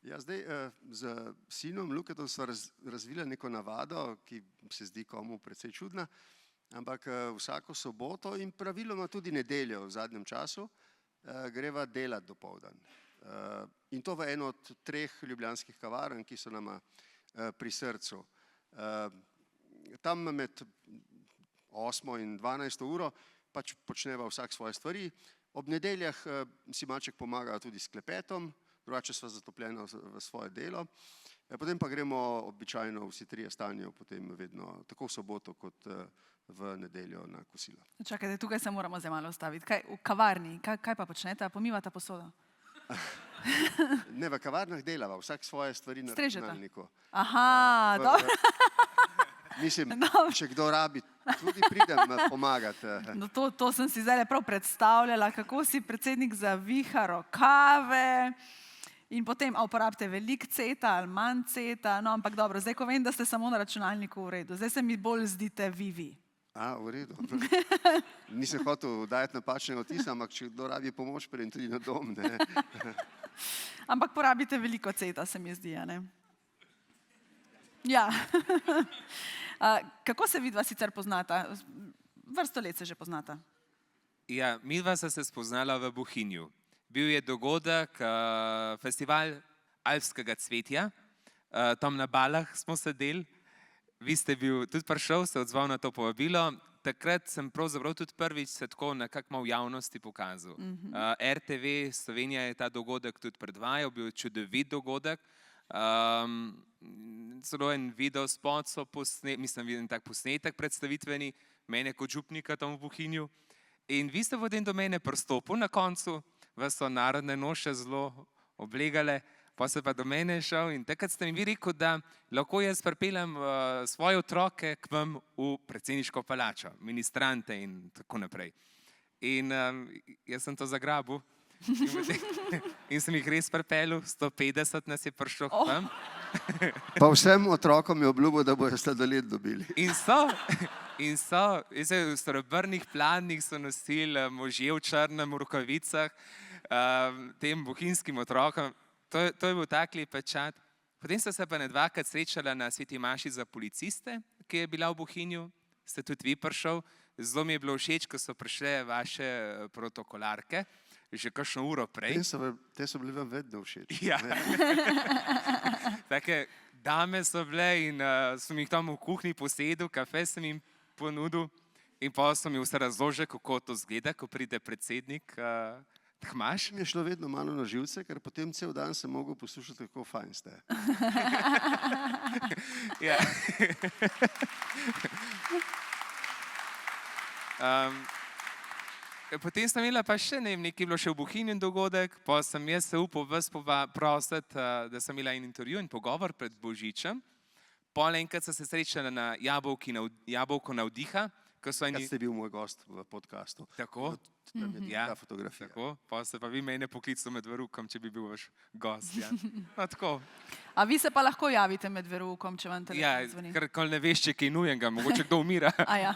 Ja, zdaj z sinom Luketom sva razvila neko navado, ki se zdi komu precej čudna, ampak vsako soboto in praviloma tudi nedeljo v zadnjem času greva delat dopoldan. In to v eno od 3 ljubljanskih kavarn, ki so nama pri srcu. Tam med 8. in 12. uro pač počneva vsak svoje stvari. Ob nedeljah si malček pomaga tudi s klepetom, drugače sva zatopljena v svoje delo. Potem pa gremo običajno vsi 3 stanijo potem vedno tako v soboto kot v nedeljo na kosilo. Čakajte, tukaj se moramo zdaj malo ustaviti. Kaj v kavarni? Kaj pa počnete? Pomivate posodo? Ne, v kavarnah delava, vsak svoje stvari na računalniku. Aha, dobro. Mislim, če kdo rabi, tudi pridem pomagati. No, to sem si zdaj prav predstavljala, kako si predsednik zaviha rokave in potem uporabite veliko ceta ali manj ceta, no, ampak dobro, zdaj ko vem, da ste samo na računalniku v redu, zdaj se mi bolj zdite vi. V redu. Nisem hotel dajati napačnega vtisa, ampak če kdo rabi pomoč, pridem tudi na dom. Ampak porabite veliko ceta, se mi zdi, ne? Ja. Kako se vidva sicer poznata? Vrsto let se že poznata. Ja, midva sta se spoznala v Bohinju. Bil je dogodek, festival alpskega cvetja, tam na Balah smo sedeli. Vi ste bil tudi prišel, se odzval na to povabilo. Takrat sem pravzaprav tudi prvič se tako nekako malo v javnosti pokazal. RTV Slovenija je ta dogodek tudi predvajal, bil je čudovit dogodek. Celo en video spot so mislim, tak posnetek predstavitveni, mene kot župnika tam v Bohinju. In vi ste potem do mene pristopil na koncu, vas so narodne noše zelo oblegale, pa se pa do mene šel in takrat ste mi vi rekel, da lahko jaz pripeljem svoje otroke k vam v predsedniško palačo, ministrante in tako naprej. In jaz sem to zagrabil in sem jih res pripeljal, 150 nas je prišlo k vam. Pa vsem otrokom je obljubil, da bojo sladoled dobili. In so, v srebrnih pladnjih so nosili možje v črnem rokavicah, tem bohinjskim otrokom. To je bil tak lep pečat. Potem ste se pa ne dvakrat srečala na sveti maši za policiste, ki je bila v Bohinju. Ste tudi vi prišel. Zelo mi je bilo všeč, ko so prišle vaše protokolarke, že kakšno uro prej. Te so bili vam vedno všeč. Ja. Take dame so bile in sem jih tam v kuhinji posedel, kafe sem jim ponudil in pa so mi vse razložili, kako to zgleda, ko pride predsednik Imaš? Mi je šlo vedno malo na živce, ker potem cel dan sem mogel poslušati, kako fajn ste. Ja. Potem sem imela pa še, ne vem, nekaj bilo še v Bohinjen dogodek, pa sem jaz se upal vas prositi, da sem imela en intervju in pogovor pred Božičem. Pol enkrat sem se srečala na Jabolko navdiha, ko so Kad ste bil moj gost v podcastu. Tako? Ja, fotografija. Tako, pa ste pa vi mene poklicali med veroukom, če bi bil vaš gost. Ja. No, tako. A vi se pa lahko javite med veroukom, če vam Ja, telefon zvoni? ker ne veš, če kaj nujenega, mogoče kdo umira. A ja,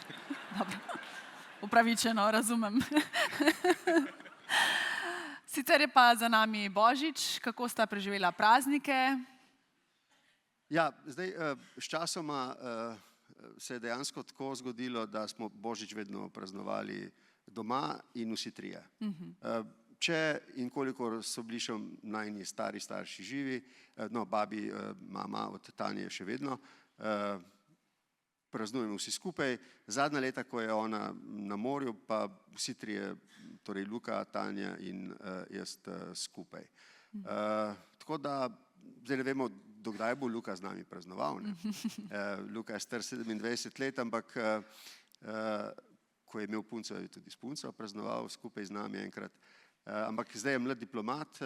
dobro. Upravičeno, razumem. Sicer je pa za nami Božič, kako sta preživela praznike? Ja, zdaj s časoma se je dejansko tako zgodilo, da smo Božič vedno praznovali doma in vsi trije. Če in kolikor so bili še najni stari starši živi, no, babi, mama od Tanje še vedno, praznujemo vsi skupaj. Zadnja leta, ko je ona na morju, pa vsi trije, torej Luka, Tanja in jaz skupaj. Tako da zdaj ne vemo, dokdaj bo Luka z nami praznoval. Luka je star 27 let, ampak ko je imel punco, je tudi s punco praznoval skupaj z nami enkrat. Ampak zdaj je mlad diplomat,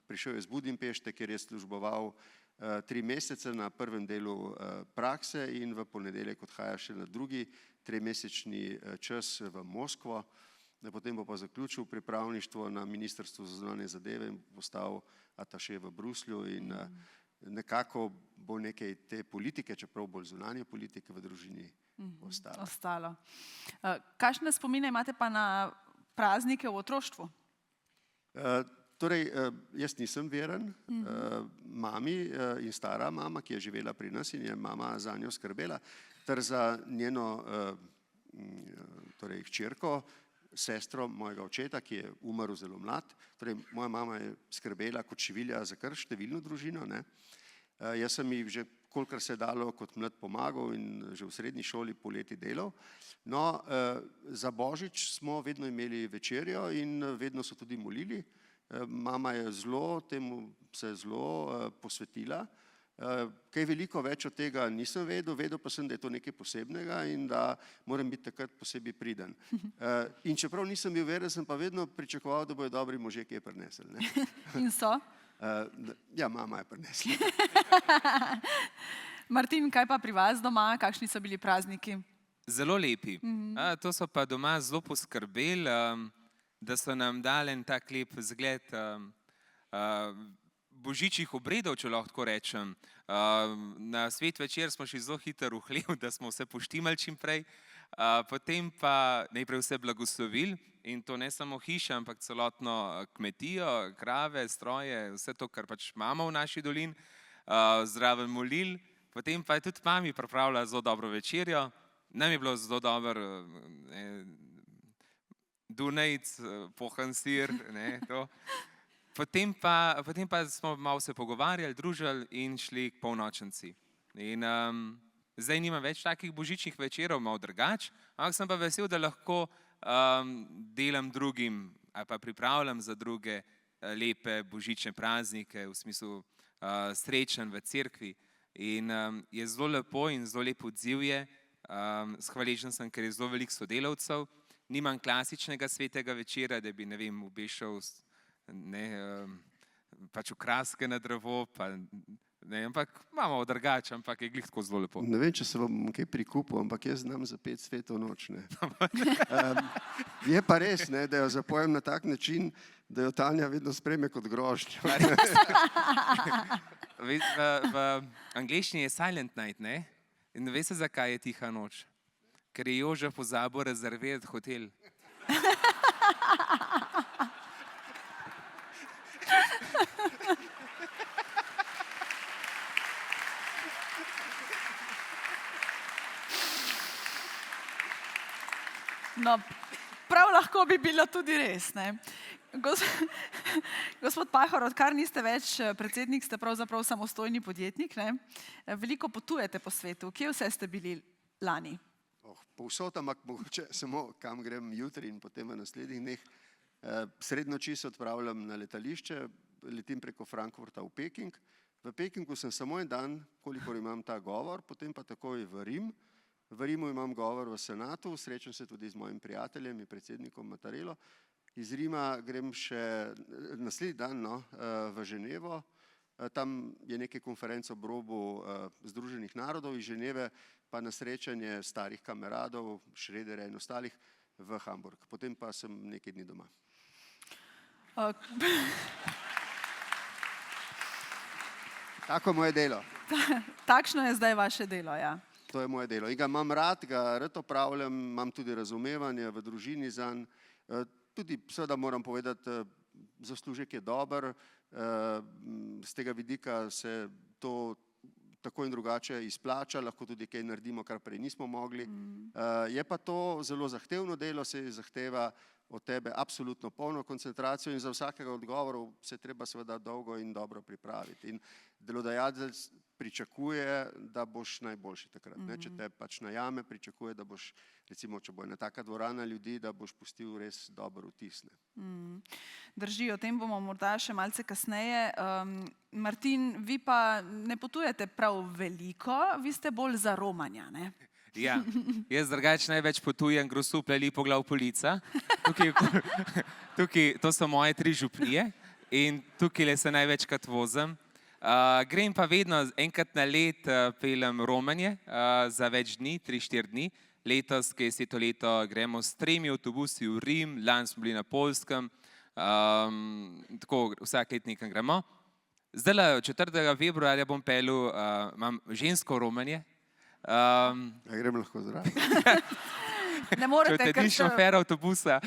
prišel je z Budimpešte, kjer je služboval 3 mesece na prvem delu prakse in v ponedeljek odhaja še na drugi 3-mesečni čas v Moskvo. Potem bo pa zaključil pripravništvo na Ministrstvu za zunanje zadeve in postal ataše v Bruslju in nekako bo nekaj te politike, čeprav bolj zunanje politike v družini ostalo. Kakšne spomine imate pa na praznike v otroštvu? Torej, jaz nisem veren, mami in stara mama, ki je živela pri nas in je mama za njo skrbela, ter za njeno hčerko, sestro mojega očeta, ki je umrl zelo mlad. Torej, moja mama je skrbela kot šivilja za kar številno družino. Jaz sem ji že kolikor se je dalo kot mlad pomagal in že v srednji šoli poleti delal. No, za Božič smo vedno imeli večerjo in vedno so tudi molili. Mama je se zelo posvetila. Kaj veliko več od tega nisem vedel pa sem, da je to nekaj posebnega in da moram biti takrat posebej priden. In čeprav nisem bil veren, sem pa vedno pričakoval, da bojo dobri možje kaj prinesli. In so? Ja, mama je prinesla. Martin, kaj pa pri vas doma? Kakšni so bili prazniki? Zelo lepi. To so pa doma zelo poskrbeli, da so nam dali en tak lep zgled božičjih obredov, če lahko tako rečem. Na svet večer smo šli zelo hitro v hlev, da smo vse poštimali čim prej. Potem pa najprej vse blagoslovili in to ne samo hiša, ampak celotno kmetijo, krave, stroje, vse to, kar pač imamo v naši dolini, zraven molil. Potem pa je tudi mami pripravila zelo dobro večerjo. Nam je bilo zelo dobro Dunajc, pohan sir, to. Potem pa smo malo se pogovarjali, družili in šli k polnočnici. In zdaj nimam več takih božičnih večerov, malo drugače, ampak sem pa vesel, da lahko delam drugim ali pa pripravljam za druge lepe božične praznike, v smislu srečanj v cerkvi. In je zelo lepo in zelo lep odziv je. Hvaležen sem, ker je zelo veliko sodelavcev. Nimam klasičnega svetega večera, da bi, ne vem, obešal pač okraske na drevo, ampak imamo drugače, ampak je glih tako zelo lepo. Ne vem, če se bom kaj prikupil, ampak jaz znam zapeti Sveto noč. Je pa res, da jo zapojem na tak način, da jo Tanja vedno sprejme kot grožnjo. V angleščini je silent night, ne? In veste, zakaj je tiha noč? Ker je Joža pozabil rezervirati hotel. No, prav lahko bi bilo tudi res. Gospod Pahor, odkar niste več predsednik, ste pravzaprav samostojni podjetnik. Veliko potujete po svetu. Kje vse ste bili lani? Povsod, ampak mogoče samo kam grem jutri in potem v naslednjih dneh. Sred noči se odpravljam na letališče, letim preko Frankfurta v Peking. V Pekingu sem samo en dan, kolikor imam ta govor, potem pa takoj v Rim. V Rimu imam govor v Senatu, srečam se tudi z mojim prijateljem in predsednikom Mattarello. Iz Rima grem še naslednji dan v Ženevo. Tam je nekaj konferenc ob robu Združenih narodov, iz Ženeve pa na srečanje starih kameradov, Šrederja in ostalih v Hamburg. Potem pa sem nekaj dni doma. Tako je moje delo. Takšno je zdaj vaše delo, ja. To je moje delo. In ga imam rad, ga rad opravljam, imam tudi razumevanje v družini zanj. Tudi seveda moram povedati, zaslužek je dober, z tega vidika se to tako in drugače izplača, lahko tudi kaj naredimo, kar prej nismo mogli. Je pa to zelo zahtevno delo, se zahteva od tebe absolutno polno koncentracijo in za vsakega odgovorov se treba seveda dolgo in dobro pripraviti. In delodajalec pričakuje, da boš najboljši takrat. Če te pač najame, pričakuje, da boš, recimo, če bo ena taka dvorana ljudi, da boš pustil res dober vtis. Drži, o tem bomo morda še malce kasneje. Martin, vi pa ne potujete prav veliko, vi ste bolj za romanja, ne? Ja, jaz drugače največ potujem Grosuplje, Lipoglav, Polica. Tukaj, to so moje 3 župnije in tukaj se največkrat vozim. Grem pa vedno enkrat na let peljem romanje za več dni, 3-4 dni. Letos, ki je 10. leto, gremo s 3 avtobusi v Rim, lani smo bili na Poljskem, tako vsak let nekam gremo. Zdaj, 4. februarja bom peljal, imam žensko romanje. Grem lahko zraven. Ne morete, ker ni šofer avtobusa.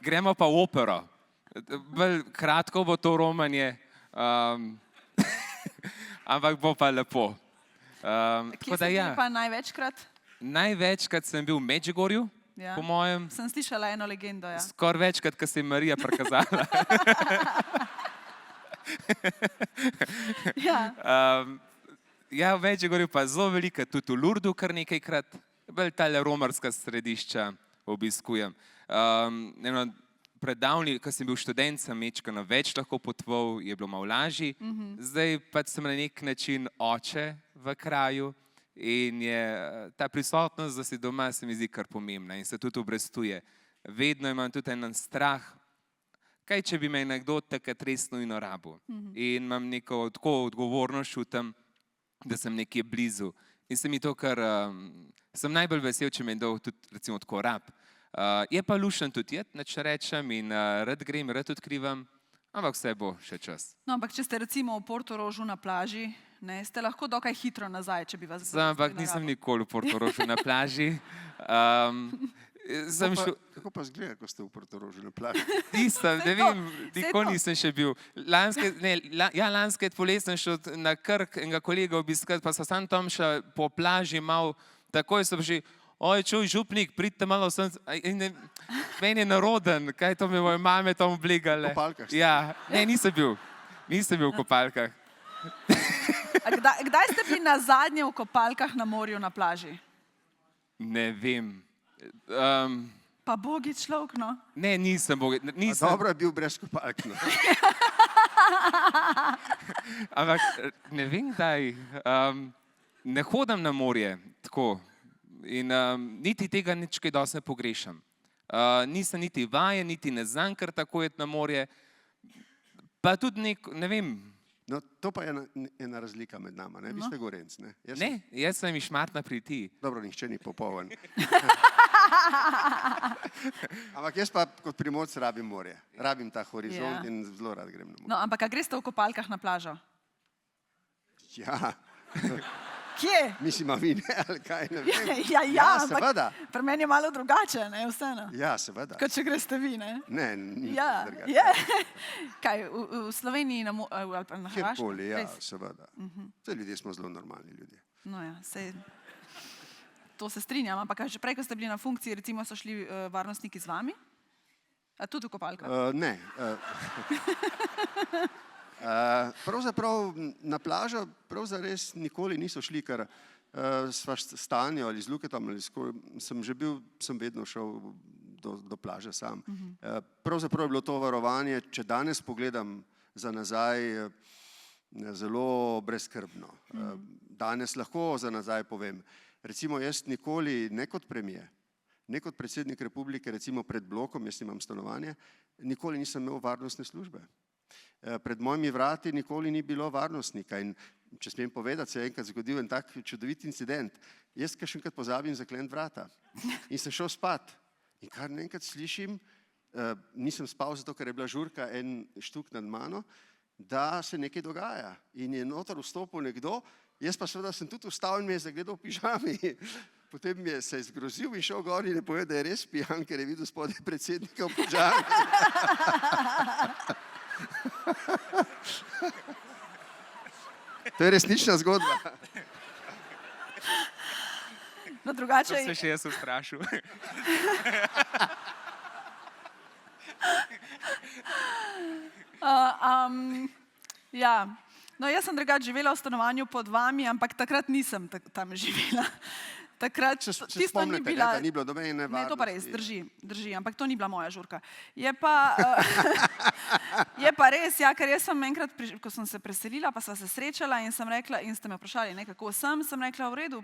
Gremo pa v opero. Bolj kratko bo to romanje, ampak bo pa lepo. Kje ste bili pa največkrat? Največkrat sem bil v Medžugorju, po mojem. Sem slišala eno legendo, ja. Skoraj večkrat, ko se je Marija prikazala. Ja, v Medžugorju pa zelo veliko, tudi v Lurdu kar nekajkrat. Bolj tale romarska središča obiskujem. Predavni, ko sem bil študent, sem mečkano več lahko potoval, je bilo malo lažje. Zdaj pač sem na nek način oče v kraju in je ta prisotnost, da si doma, se mi zdi kar pomembna in se tudi obrestuje. Vedno imam tudi en strah, kaj če bi me nekdo takrat res nujno rabil. In imam neko tako odgovornost čutim, da sem nekje blizu. In se mi to kar, sem najbolj vesel, če me je dal tudi recimo tako rab. Je pa lušen tudi jed, neč rečem in rad grem, rad odkrivam, ampak vse bo še čas. No, ampak če ste recimo v Portorožu na plaži, ne, ste lahko dokaj hitro nazaj, če bi vas... Ampak nisem nikoli v Portorožu na plaži. Kako pa zgleda, ko ste v Portorožu na plaži? Nisem, ne vem, nikoli nisem še bil. Lanske poletje sem šel na Krk enega kolega obiskat, pa sem sam tam še po plaži mal, takoj sem že... Oj, čuj, župnik, pridite malo sem, meni je naroden, kaj to mi moje mame tam oblegale. V kopalkah ste? Ja, ne, nisem bil v kopalkah. Kdaj ste bili na zadnje v kopalkah na morju na plaži? Ne vem. Pa bogi človek, no? Ne, nisem bogi. Dobro je bil brez kopalk, no. Ampak ne vem kdaj, ne hodim na morje, tako. In niti tega nič kaj dosti ne pogrešam. Nisem niti vajen, niti ne znam kar tako iti na morje. Pa tudi ne vem. No, to pa je ena razlika med nama, ne? Vi ste Gorenc, ne? Ne, jaz sem iz Šmartna pri Litiji. Dobro, nihče ni popoln. Ampak jaz pa kot Primorec rabim morje. Rabim ta horizont in zelo rad grem na morje. No, ampak a greste v kopalkah na plažo? Ja. Kje? Mislim, a vi ne, ali kaj, ne vem. Ja, seveda. Ampak pri meni je malo drugače, ne, vseeno. Ja, seveda. Kot če greste vi, ne? Ne, ni drugače. Ja, kaj, v Sloveniji ali pa na Hrvaškem? Kjerkoli, ja, seveda. Vse ljudje smo zelo normalni ljudje. No ja, to se strinjam, ampak že prej, ko ste bili na funkciji, recimo so šli varnostniki z vami? A tudi v kopalkah? Ne. Pravzaprav na plažo pravzaprav nikoli niso šli, ker sva s Tanjo ali z Luketom, sem vedno šel do plaže sam. Pravzaprav je bilo to varovanje, če danes pogledam za nazaj, zelo brezskrbno. Danes lahko za nazaj povem, recimo jaz nikoli, ne kot premijer, ne kot predsednik republike, recimo pred blokom, jaz imam stanovanje, nikoli nisem imel varnostne službe. Pred mojimi vrati nikoli ni bilo varnostnika in če smem povedati, se je enkrat zgodil en tak čudovit incident. Jaz kakšenkrat pozabim zakleniti vrata in sem šel spat. In kar naenkrat slišim, nisem spal zato, ker je bila žurka en štuk nad mano, da se nekaj dogaja. In je noter vstopil nekdo, jaz pa seveda sem tudi vstal in me je zagledal v pižami. Potem se je zgrozil in šel gor in je povedal, da je res pijan, ker je videl spodaj predsednika v pižami. To je resnična zgodba. No, drugače... To se še jaz ustrašil. Ja, no jaz sem drugače živela v stanovanju pod vami, ampak takrat nisem tam živela. Takrat tisto ni bila... da ni bilo nobene varnosti. Ne, to pa res, drži, ampak to ni bila moja žurka. Je pa res, ja, ker jaz sem enkrat, ko sem se preselila, pa sva se srečala in sem rekla, in ste me vprašali, kako sem rekla, v redu,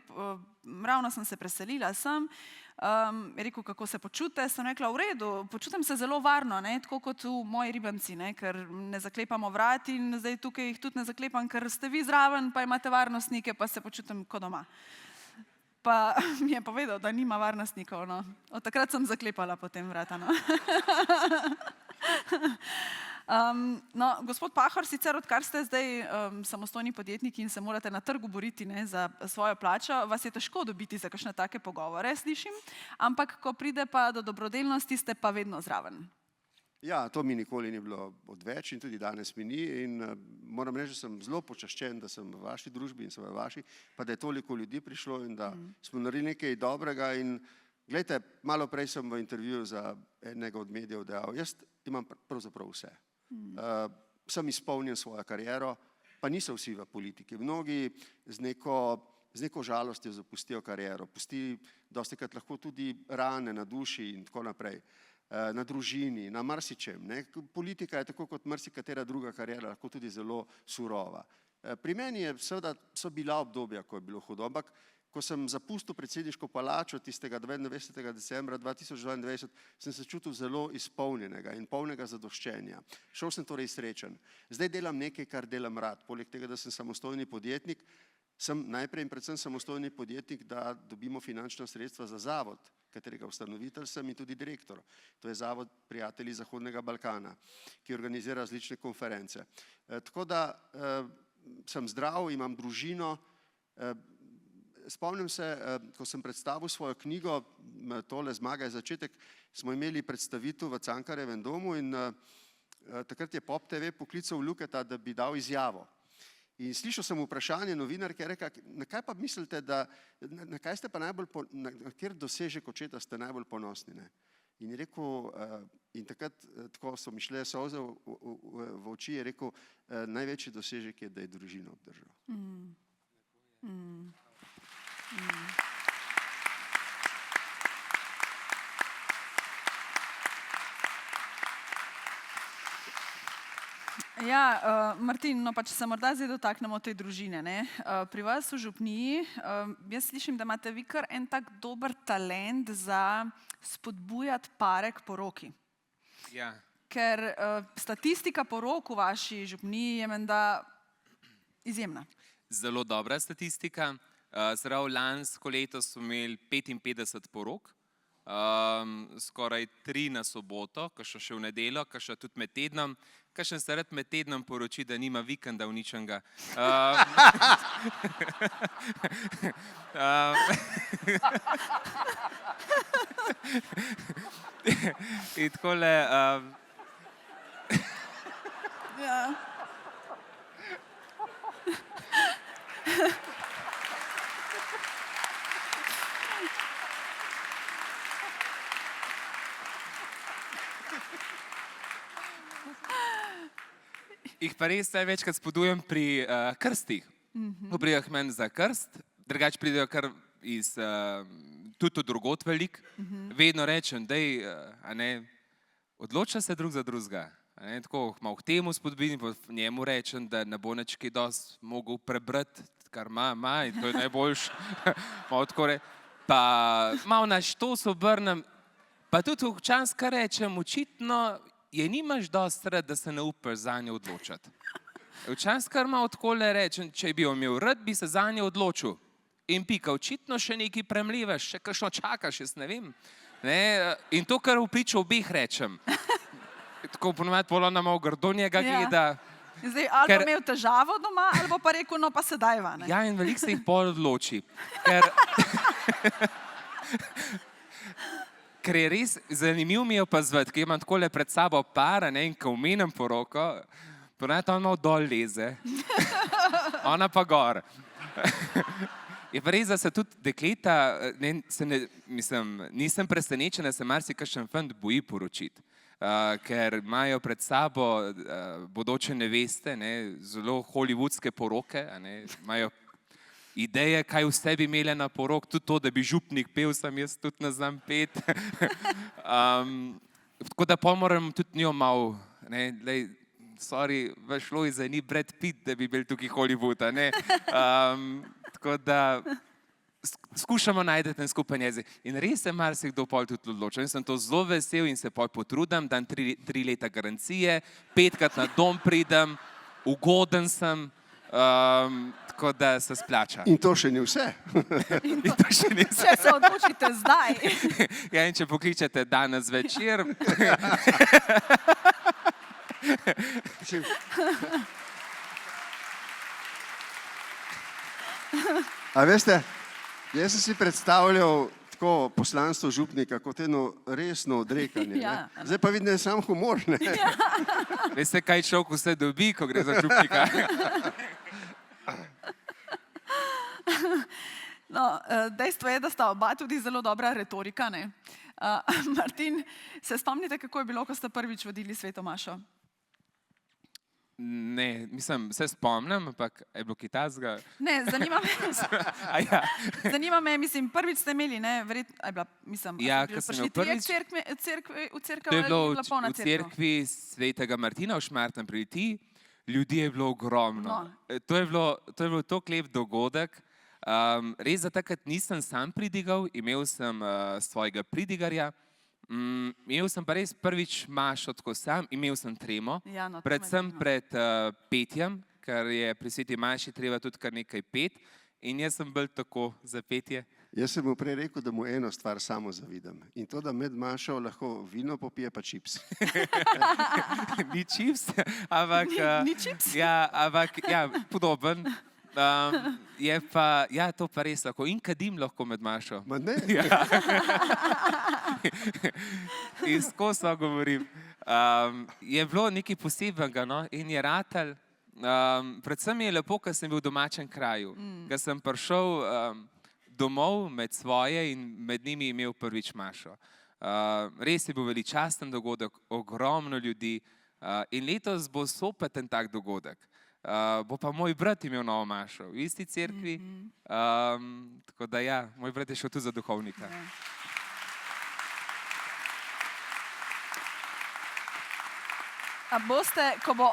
ravno sem se preselila, je rekel, kako se počute, sem rekla, v redu, počutim se zelo varno, tako kot v moji Ribanci, ker ne zaklepamo vrat in zdaj tukaj jih tudi ne zaklepam, ker ste vi zraven, pa imate varnostnike, pa se počutim kot doma. Pa mi je povedal, da nima varnostnikov, no. Od takrat sem zaklepala potem vrata, no. No, gospod Pahor, sicer odkar ste zdaj samostojni podjetniki in se morate na trgu boriti za svojo plačo, vas je težko dobiti za kakšne take pogovore, slišim, ampak ko pride pa do dobrodelnosti, ste pa vedno zraven. Ja, to mi nikoli ni bilo odveč in tudi danes mi ni in moram reči, da sem zelo počaščen, da sem v vaši družbi in sem v vaši, pa da je toliko ljudi prišlo in da smo naredili nekaj dobrega in gledajte, malo prej sem v intervjuju za enega od medijev dejal, jaz imam pravzaprav vse. Sem izpolnjen svojo kariero, pa niso vsi v politiki. Mnogi z neko žalostjo zapustijo kariero, pusti dostikrat lahko tudi rane na duši in tako naprej. Na družini, na marsičem. Politika je tako kot marsikatera druga kariera, lahko tudi zelo surova. Pri meni seveda so bila obdobja, ko je bilo hudo, ampak ko sem zapustil predsedniško palačo tistega 29. decembra 2022, sem se čutil zelo izpolnjenega in polnega zadoščenja. Šel sem torej srečen. Zdaj delam nekaj, kar delam rad. Poleg tega, da sem samostojni podjetnik, sem najprej in predvsem samostojni podjetnik, da dobimo finančna sredstva za zavod, katerega ustanovitelj sem in tudi direktor. To je Zavod prijatelji Zahodnega Balkana, ki organizira različne konference. Tako da sem zdrav, imam družino. Spomnim se, ko sem predstavil svojo knjigo, tole Zmaga je začetek, smo imeli predstavitev v Cankarjevem domu in takrat je Pop TV poklical Luketa, da bi dal izjavo. In slišal sem vprašanje novinarke, reka, na kaj pa mislite, na kaj ste pa najbolj, na kjer dosežek očeta ste najbolj ponosni, ne? In je rekel, in takrat, tako so mi šle solze v oči, je rekel, največji dosežek je, da je družino obdržal. Ja, Martin, no pa če se morda zdaj dotaknemo te družine, ne. Pri vas v župniji, jaz slišim, da imate vi kar en tak dober talent za spodbujati pare k poroki. Ja. Ker statistika porok v vaši župniji je menda izjemna. Zelo dobra statistika. Zdrav lansko leto smo imeli 55 porok, skoraj 3 na soboto, kakšno še v nedeljo, kakšno tudi med tednom, kakšen se rad med tednom poroči, da nima vikenda uničenega. In takole... Ja. Jih pa res največkrat spodbujam pri krstih. Ko pridejo k meni za krst, drugače pridejo kar iz, tudi drugot velik, vedno rečem, dej, odloča se drug za drugega. Tako malo k temu spodbudim, njemu rečem, da ne bo nič kaj dosti mogel prebrati, kar ima in to je najboljš. Pa malo na štos obrnem, pa tudi včasih kar rečem, očitno je nimaš dosti rad, da se ne upaš za njo odločati. Včasih kar malo takole rečem, če bi jo imel rad, bi se za njo odločil. In pika, očitno še nekaj premlevaš, še kakšno čakaš, jaz ne vem. In to, kar v priču obeh rečem. Tako ponovadi pol ona malo grdo njega gleda. Zdaj, ali bo imel težavo doma, ali bo pa rekel, no pa sedaj va. Ja, in veliko se jih pol odloči. Ker je res zanimiv mi je opazovati, ker imam takole pred sabo par, in ko omenim poroko, ponovadi on malo dol leze, ona pa gor. Je pa res, da se tudi dekleta, nisem presenečen, da se marsikakšen fant boji poročiti. Ker imajo pred sabo bodoče neveste, zelo hollywoodske poroke, imajo ideje, kaj vse bi imele na porok, tudi to, da bi župnik pel, sem jaz tudi ne znam pet. Tako da pol moram tudi njo malo, sorry, vaš Lojze ni Brad Pitt, da bi bil tukaj Hollywood, tako da skušamo najti ten skupen jezik. In res se marsikdo pol tudi odločil. Jaz sem to zelo vesel in se pol potrudim, dam 3 leta garancije, 5krat na dom pridem, ugoden sem, tako da se splača. In to še ni vse. Če se odločite zdaj. Ja, in če pokličete danes večer. A veste, jaz sem si predstavljal tako poslanstvo župnika kot eno resno odrekanje. Zdaj pa vidim, da je sam humor. Veste, kaj človek vse dobi, ko gre za župnika? No, dejstvo je, da sta oba tudi zelo dobra retorika. Martin, se spomnite, kako je bilo, ko ste prvič vodili Sveto mašo? Ne, se spomnim, ampak je bilo kaj takega? Ne, zanima me, prvič ste imeli, verjetno, prišli trije v cerkev, ali je bila polna cerkev? V cerkvi Svetega Martina v Šmartnem pri Litiji, ljudi je bilo ogromno. To je bilo toliko lep dogodek. Res za takrat nisem sam pridigal, imel sem svojega pridigarja. Imel sem pa res prvič mašo tako sam, imel sem tremo, predvsem pred petjem, ker je pri sveti maši treba tudi kar nekaj pet in jaz sem bolj tako za petje. Jaz sem mu prej rekel, da mu eno stvar samo zavidam in to, da med mašo lahko vino popije pa čips. Ni čips, ampak podoben. Je pa, to pa res lahko. In kadim lahko med mašo. Ma ne? In skozi govorim. Je bilo nekaj posebenega in je ratal. Predvsem je lepo, ker sem bil v domačem kraju. Ker sem prišel domov med svoje in med njimi imel prvič mašo. Res je bil veličasten dogodek, ogromno ljudi in letos bo zopet en tak dogodek. Bo pa moj brat imel novo mašo v isti cerkvi, tako da moj brat je šel tudi za duhovnika. A boste, ko bo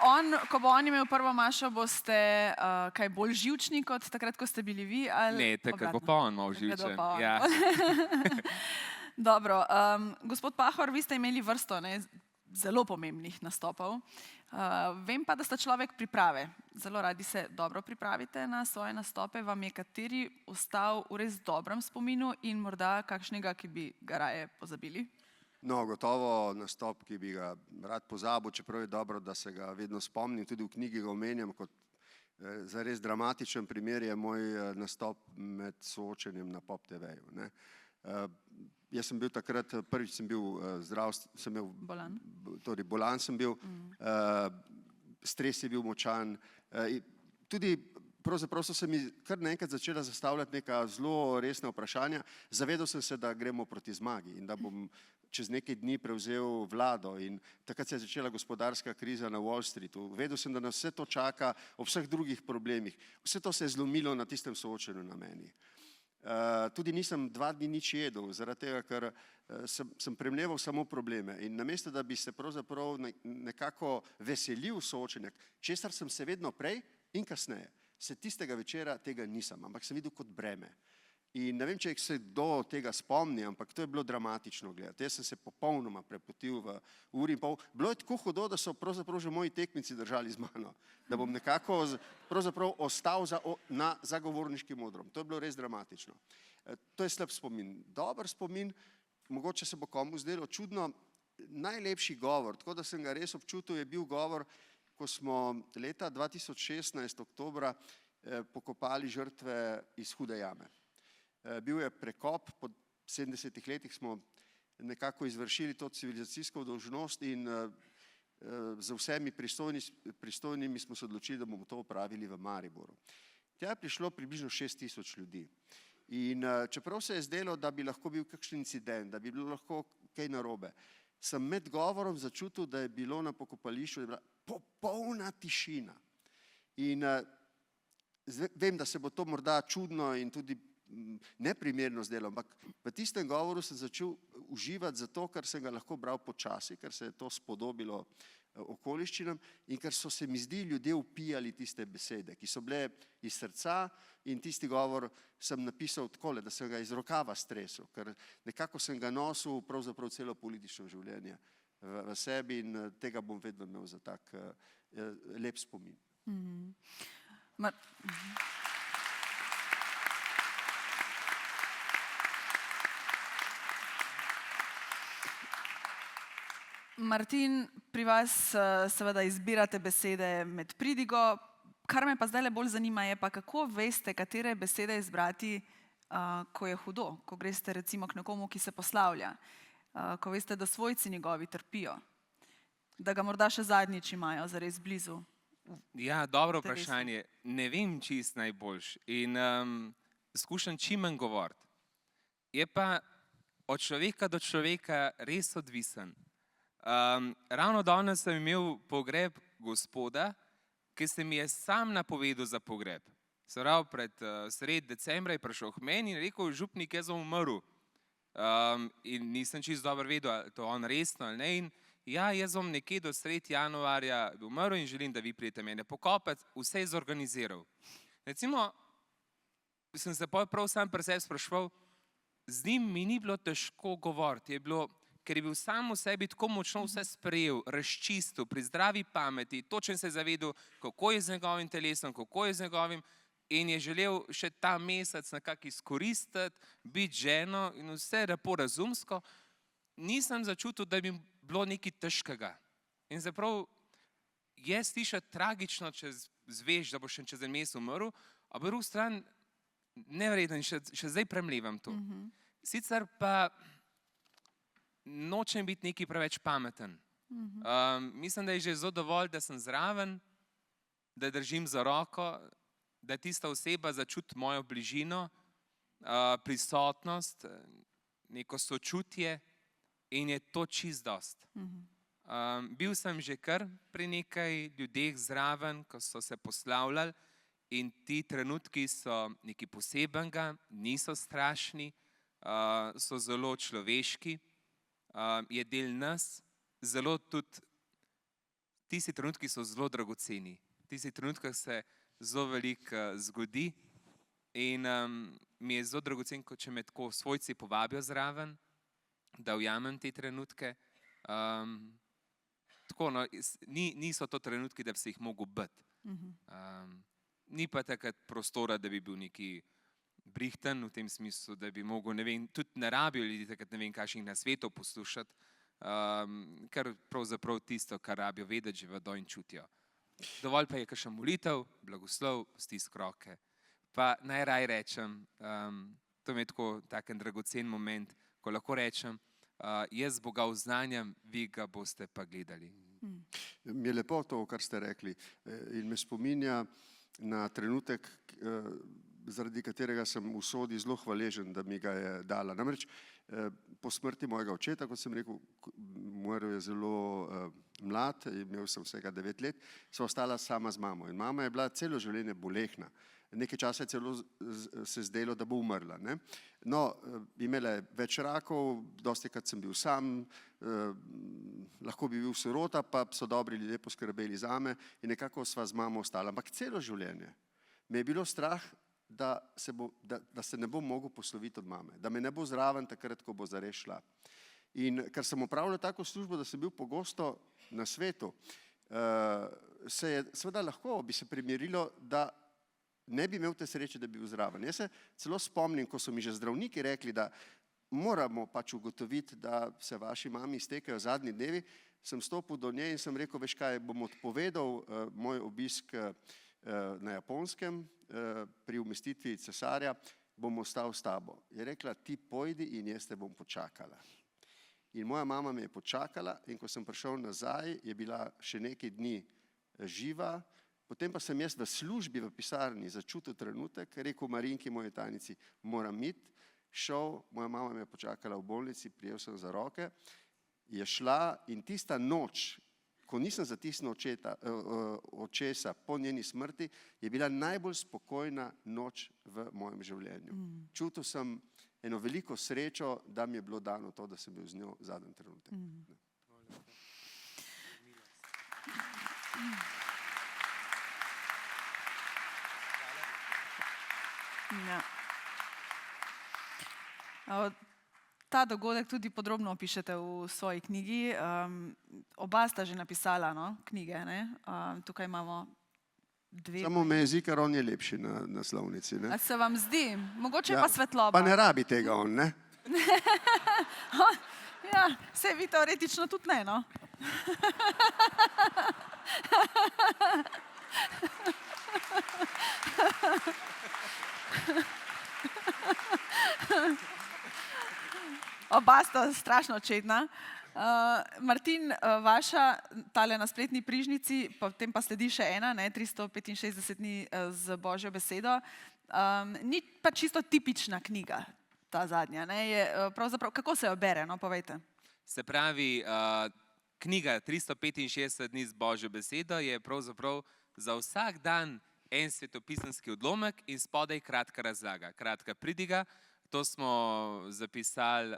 on imel prvo mašo, boste kaj bolj živčni kot takrat, ko ste bili vi? Ne, takrat bo pa on malo živčen. Dobro, gospod Pahor, vi ste imeli vrsto zelo pomembnih nastopov. Vem pa, da sta človek priprave. Zelo radi se dobro pripravite na svoje nastope. Vam je kateri ostal v res dobrem spominu in morda kakšnega, ki bi ga raje pozabili? No, gotovo nastop, ki bi ga rad pozabil, čeprav je dobro, da se ga vedno spomnim. Tudi v knjigi ga omenjam kot zares dramatičen primer je moj nastop med soočenjem na Pop TV-ju. Jaz sem bil takrat, prvič sem bil bolan sem bil, stres je bil močan. Tudi pravzaprav so se mi kar naenkrat začela zastavljati neka zelo resna vprašanja. Zavedal sem se, da gremo proti zmagi in da bom čez nekaj dni prevzel vlado in takrat se je začela gospodarska kriza na Wall Streetu. Vedel sem, da nas vse to čaka ob vseh drugih problemih. Vse to se je zlomilo na tistem soočenju na meni. Tudi nisem 2 dni nič jedel, zaradi tega, ker sem premleval samo probleme in namesto, da bi se pravzaprav nekako veselil soočenja, česar sem se vedno prej in kasneje, se tistega večera tega nisem, ampak sem videl kot breme. In ne vem, če se kdo tega spomni, ampak to je bilo dramatično gledati. Jaz sem se popolnoma prepotil v uri in pol. Bilo je tako hudo, da so pravzaprav že moji tekmici držali z mano, da bom nekako pravzaprav ostal na zagovorniškim odrom. To je bilo res dramatično. To je slab spomin. Dober spomin, mogoče se bo komu zdelo čudno, najlepši govor, tako da sem ga res občutil, je bil govor, ko smo leta 2016 oktobra pokopali žrtve iz Hude jame. Bil je prekop, po 70 letih smo nekako izvršili to civilizacijsko dolžnost in z vsemi pristojnimi smo se odločili, da bomo to opravili v Mariboru. Tja je prišlo približno 6000 ljudi. In čeprav se je zdelo, da bi lahko bil kakšen incident, da bi bilo lahko kaj narobe, sem med govorom začutil, da je bilo na pokopališču popolna tišina. In vem, da se bo to morda čudno in tudi neprimerno zdelo, ampak v tistem govoru sem začel uživati zato, ker sem ga lahko bral počasi, ker se je to spodobilo okoliščinam in ker so se mi zdi ljudje upijali tiste besede, ki so bile iz srca in tisti govor sem napisal takole, da sem ga iz rokava stresel, ker nekako sem ga nosil pravzaprav celo politično življenje v sebi in tega bom vedno imel za tak lep spomin. Martin, pri vas seveda izbirate besede med pridigo. Kar me pa zdaj bolj zanima je pa, kako veste, katere besede izbrati, ko je hudo, ko greste recimo k nekomu, ki se poslavlja, ko veste, da svojci njegovi trpijo, da ga morda še zadnjič imajo zares blizu. Ja, dobro vprašanje. Ne vem čist najboljš in skušam čim manj govoriti. Je pa od človeka do človeka res odvisen. Ravno danes sem imel pogreb gospoda, ki se mi je sam napovedal za pogreb. Se pravi, pred sred decembra je prišel k meni in rekel, župnik, jaz bom umrl. In nisem čisto dobro vedel, ali to on resno ali ne. In ja, jaz bom nekje do sred januarja umrl in želim, da vi prijete mene pokopati. Vse je zorganiziral. Recimo, sem se prav sam pri sebi spraševal, z njim mi ni bilo težko govoriti, ker je bil sam v sebi tako močno vse sprejel, razčistil, pri zdravi pameti, točno se je zavedal, kako je z njegovim telesom, kako je z njegovim in je želel še ta mesec nekako izkoristiti, biti ženo in vse lepo razumsko. Nisem začutil, da bi bilo nekaj težkega. In zaprav je slišati tragično, če zveš, da boš še čez en mesec umrl, a po drugi strani nevredno in še zdaj premlevam to. Sicer pa nočem biti nekaj preveč pameten. Mislim, da je že zelo dovolj, da sem zraven, da držim za roko, da tista oseba začuti mojo bližino, prisotnost, neko sočutje in je to čist dost. Bil sem že kar pri nekaj ljudeh zraven, ko so se poslavljali in ti trenutki so nekaj posebenega, niso strašni, so zelo človeški. Je del nas, zelo tudi, tisti trenutki so zelo dragoceni, tisti trenutkih se zelo veliko zgodi in mi je zelo dragocen, ko če me tako svojci povabijo zraven, da ujamem te trenutke. Tako, no, niso to trenutki, da bi se jih mogel biti. Ni pa takrat prostora, da bi bil neki brihten v tem smislu, da bi mogel, ne vem, tudi ne rabijo ljudi takrat ne vem kakšnih nasvetov poslušati, ker pravzaprav tisto, kar rabijo vedeti, že vedo in čutijo. Dovolj pa je kakšen molitev, blagoslov, stisk roke. Pa najraj rečem, to mi je tako taken dragocen moment, ko lahko rečem, jaz Boga oznanjam, vi ga boste pa gledali. Mi je lepo to, kar ste rekli in me spominja na trenutek, zaradi katerega sem v sodi zelo hvaležen, da mi ga je dala. Namreč po smrti mojega očeta, kot sem rekel, umrl je zelo mlad, imel sem vsega 9 let, sva ostala sama z mamo. In mama je bila celo življenje bolehna. Nekaj časa je celo se zdelo, da bo umrla. Ne? No, imela je več rakov, dostikrat sem bil sam, lahko bi bil sirota, pa so dobri ljudje poskrbeli zame in nekako sva z mamo ostala. Ampak celo življenje me je bilo strah, da se ne bom mogel posloviti od mame, da me ne bo zraven takrat, ko bo zares šla. In ker sem opravljal tako službo, da sem bil pogosto na svetu, se je seveda lahko bi se primerilo, da ne bi imel te sreče, da bi bil zraven. Jaz se celo spomnim, ko so mi že zdravniki rekli, da moramo pač ugotoviti, da se vaši mami iztekajo zadnji dnevi, sem stopil do nje in sem rekel, veš kaj, bom odpovedal moj obisk na Japonskem pri umestitvi cesarja, bom ostal s tabo. Je rekla, ti pojdi in jaz te bom počakala. In moja mama me je počakala in ko sem prišel nazaj, je bila še nekaj dni živa. Potem pa sem jaz v službi v pisarni začutil trenutek, rekel Marinki, moji tajnici, moram iti, šel, moja mama me je počakala v bolnici, prijel sem za roke, je šla in tista noč, ko nisem zatisnil očesa po njeni smrti, je bila najbolj spokojna noč v mojem življenju. Čutil sem eno veliko srečo, da mi je bilo dano to, da sem bil z njo zadnji trenutek. Ja. Ta dogodek tudi podrobno opišete v svoji knjigi. Oba sta že napisala knjige. Ne? Tukaj imamo 2. Samo me je zikar, on je lepši na naslovnici. Ne? A se vam zdi? Mogoče pa svetloba. Pa ne rabi tega on, ne? Ja, saj vi teoretično tudi ne, no? Oba sta strašno čedna. Martin, vaša tale na spletni prižnici, potem pa sledi še ena, 365 dni z Božjo besedo. Ni pa čisto tipična knjiga, ta zadnja. Pravzaprav, kako se jo bere, povejte. Se pravi, knjiga 365 dni z Božjo besedo je pravzaprav za vsak dan en svetopisemski odlomek in spodaj kratka razlaga, kratka pridiga. To smo zapisali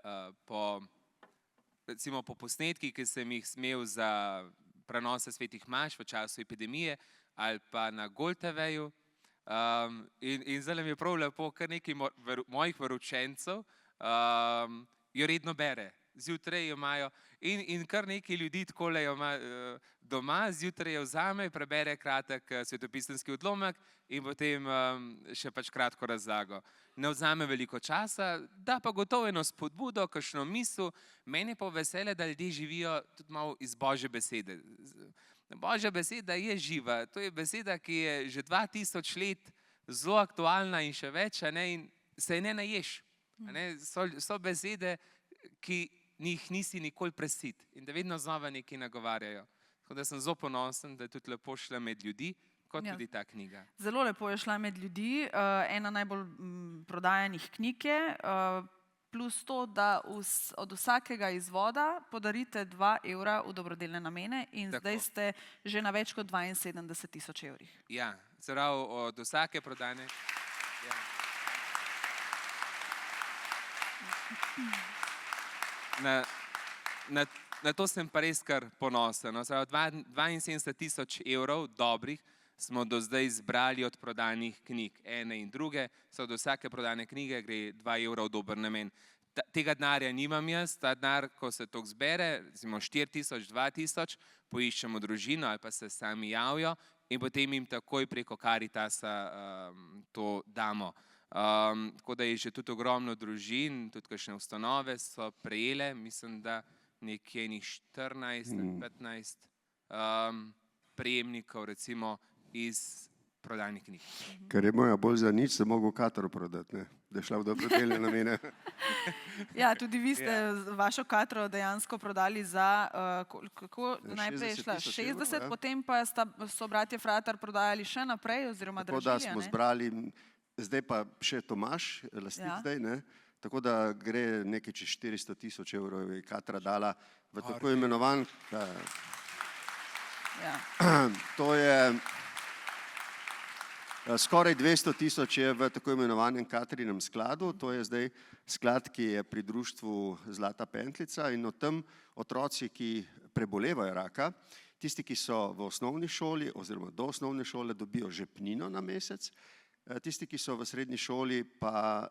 recimo po posnetkih, ki sem jih smel za prenose svetih maš v času epidemije ali pa na Gol TV-ju. In zdaj mi je prav lepo, kar nekaj mojih veroučencev jo redno bere. Zjutraj jo imajo in kar nekaj ljudi takole jo ima doma, zjutraj jo vzame, prebere kratek svetopisemski odlomek in potem še pač kratko razlago. Ne vzame veliko časa, da pa gotovo eno spodbudo, kakšno misel. Meni pa vesele, da ljudje živijo tudi malo iz Božje besede. Božja beseda je živa, to je beseda, ki je že 2000 let zelo aktualna in še več, in se je ne naješ. So besede, ki njih nisi nikoli presit in da vedno znova nekaj nagovarjajo. Tako da sem zelo ponosen, da je tudi lepo šla med ljudi, kot tudi ta knjiga. Zelo lepo je šla med ljudi, ena najbolj prodajanih knjig je, plus to, da od vsakega izvoda podarite 2 evra v dobrodelne namene in zdaj ste že na več kot 72.000 evrih. Ja, se pravi, od vsake prodane. Na to sem pa res kar ponosen. 72.000 evrov dobrih smo do zdaj zbrali od prodanih knjig, ene in druge. Od vsake prodane knjige gre 2 evra v dober namen. Tega denarja nimam jaz, ta denar, ko se to zbere, recimo 4.000, 2.000, poiščemo družino ali pa se sami javijo in potem jim takoj preko Karitasa to damo. Tako da je že tudi ogromno družin, tudi kakšne ustanove so prejele, mislim, da nekje 14-15 prejemnikov recimo iz prodanih knjig. Ker je moja bolj za nič, sem mogel Kataro prodati, da je šla v dobrodelne namene. Ja, tudi vi ste vašo Kataro dejansko prodali za, kako najprej je šla 60, potem pa so bratje Fratar prodajali še naprej oziroma dražili. Tako da smo zbrali zdaj pa še Tomaž, lastnik Ja. zdaj, ne? Tako da gre nekaj čez 400 000 evrov je Katra dala v tako imenovan, Ja. to je skoraj 200 000 je v tako imenovanem Katrinem skladu, to je zdaj sklad, ki je pri društvu Zlata pentljica in o tem otroci, ki prebolevajo raka, tisti, ki so v osnovni šoli oziroma do osnovne šole dobijo žepnino na mesec, tisti, ki so v srednji šoli pa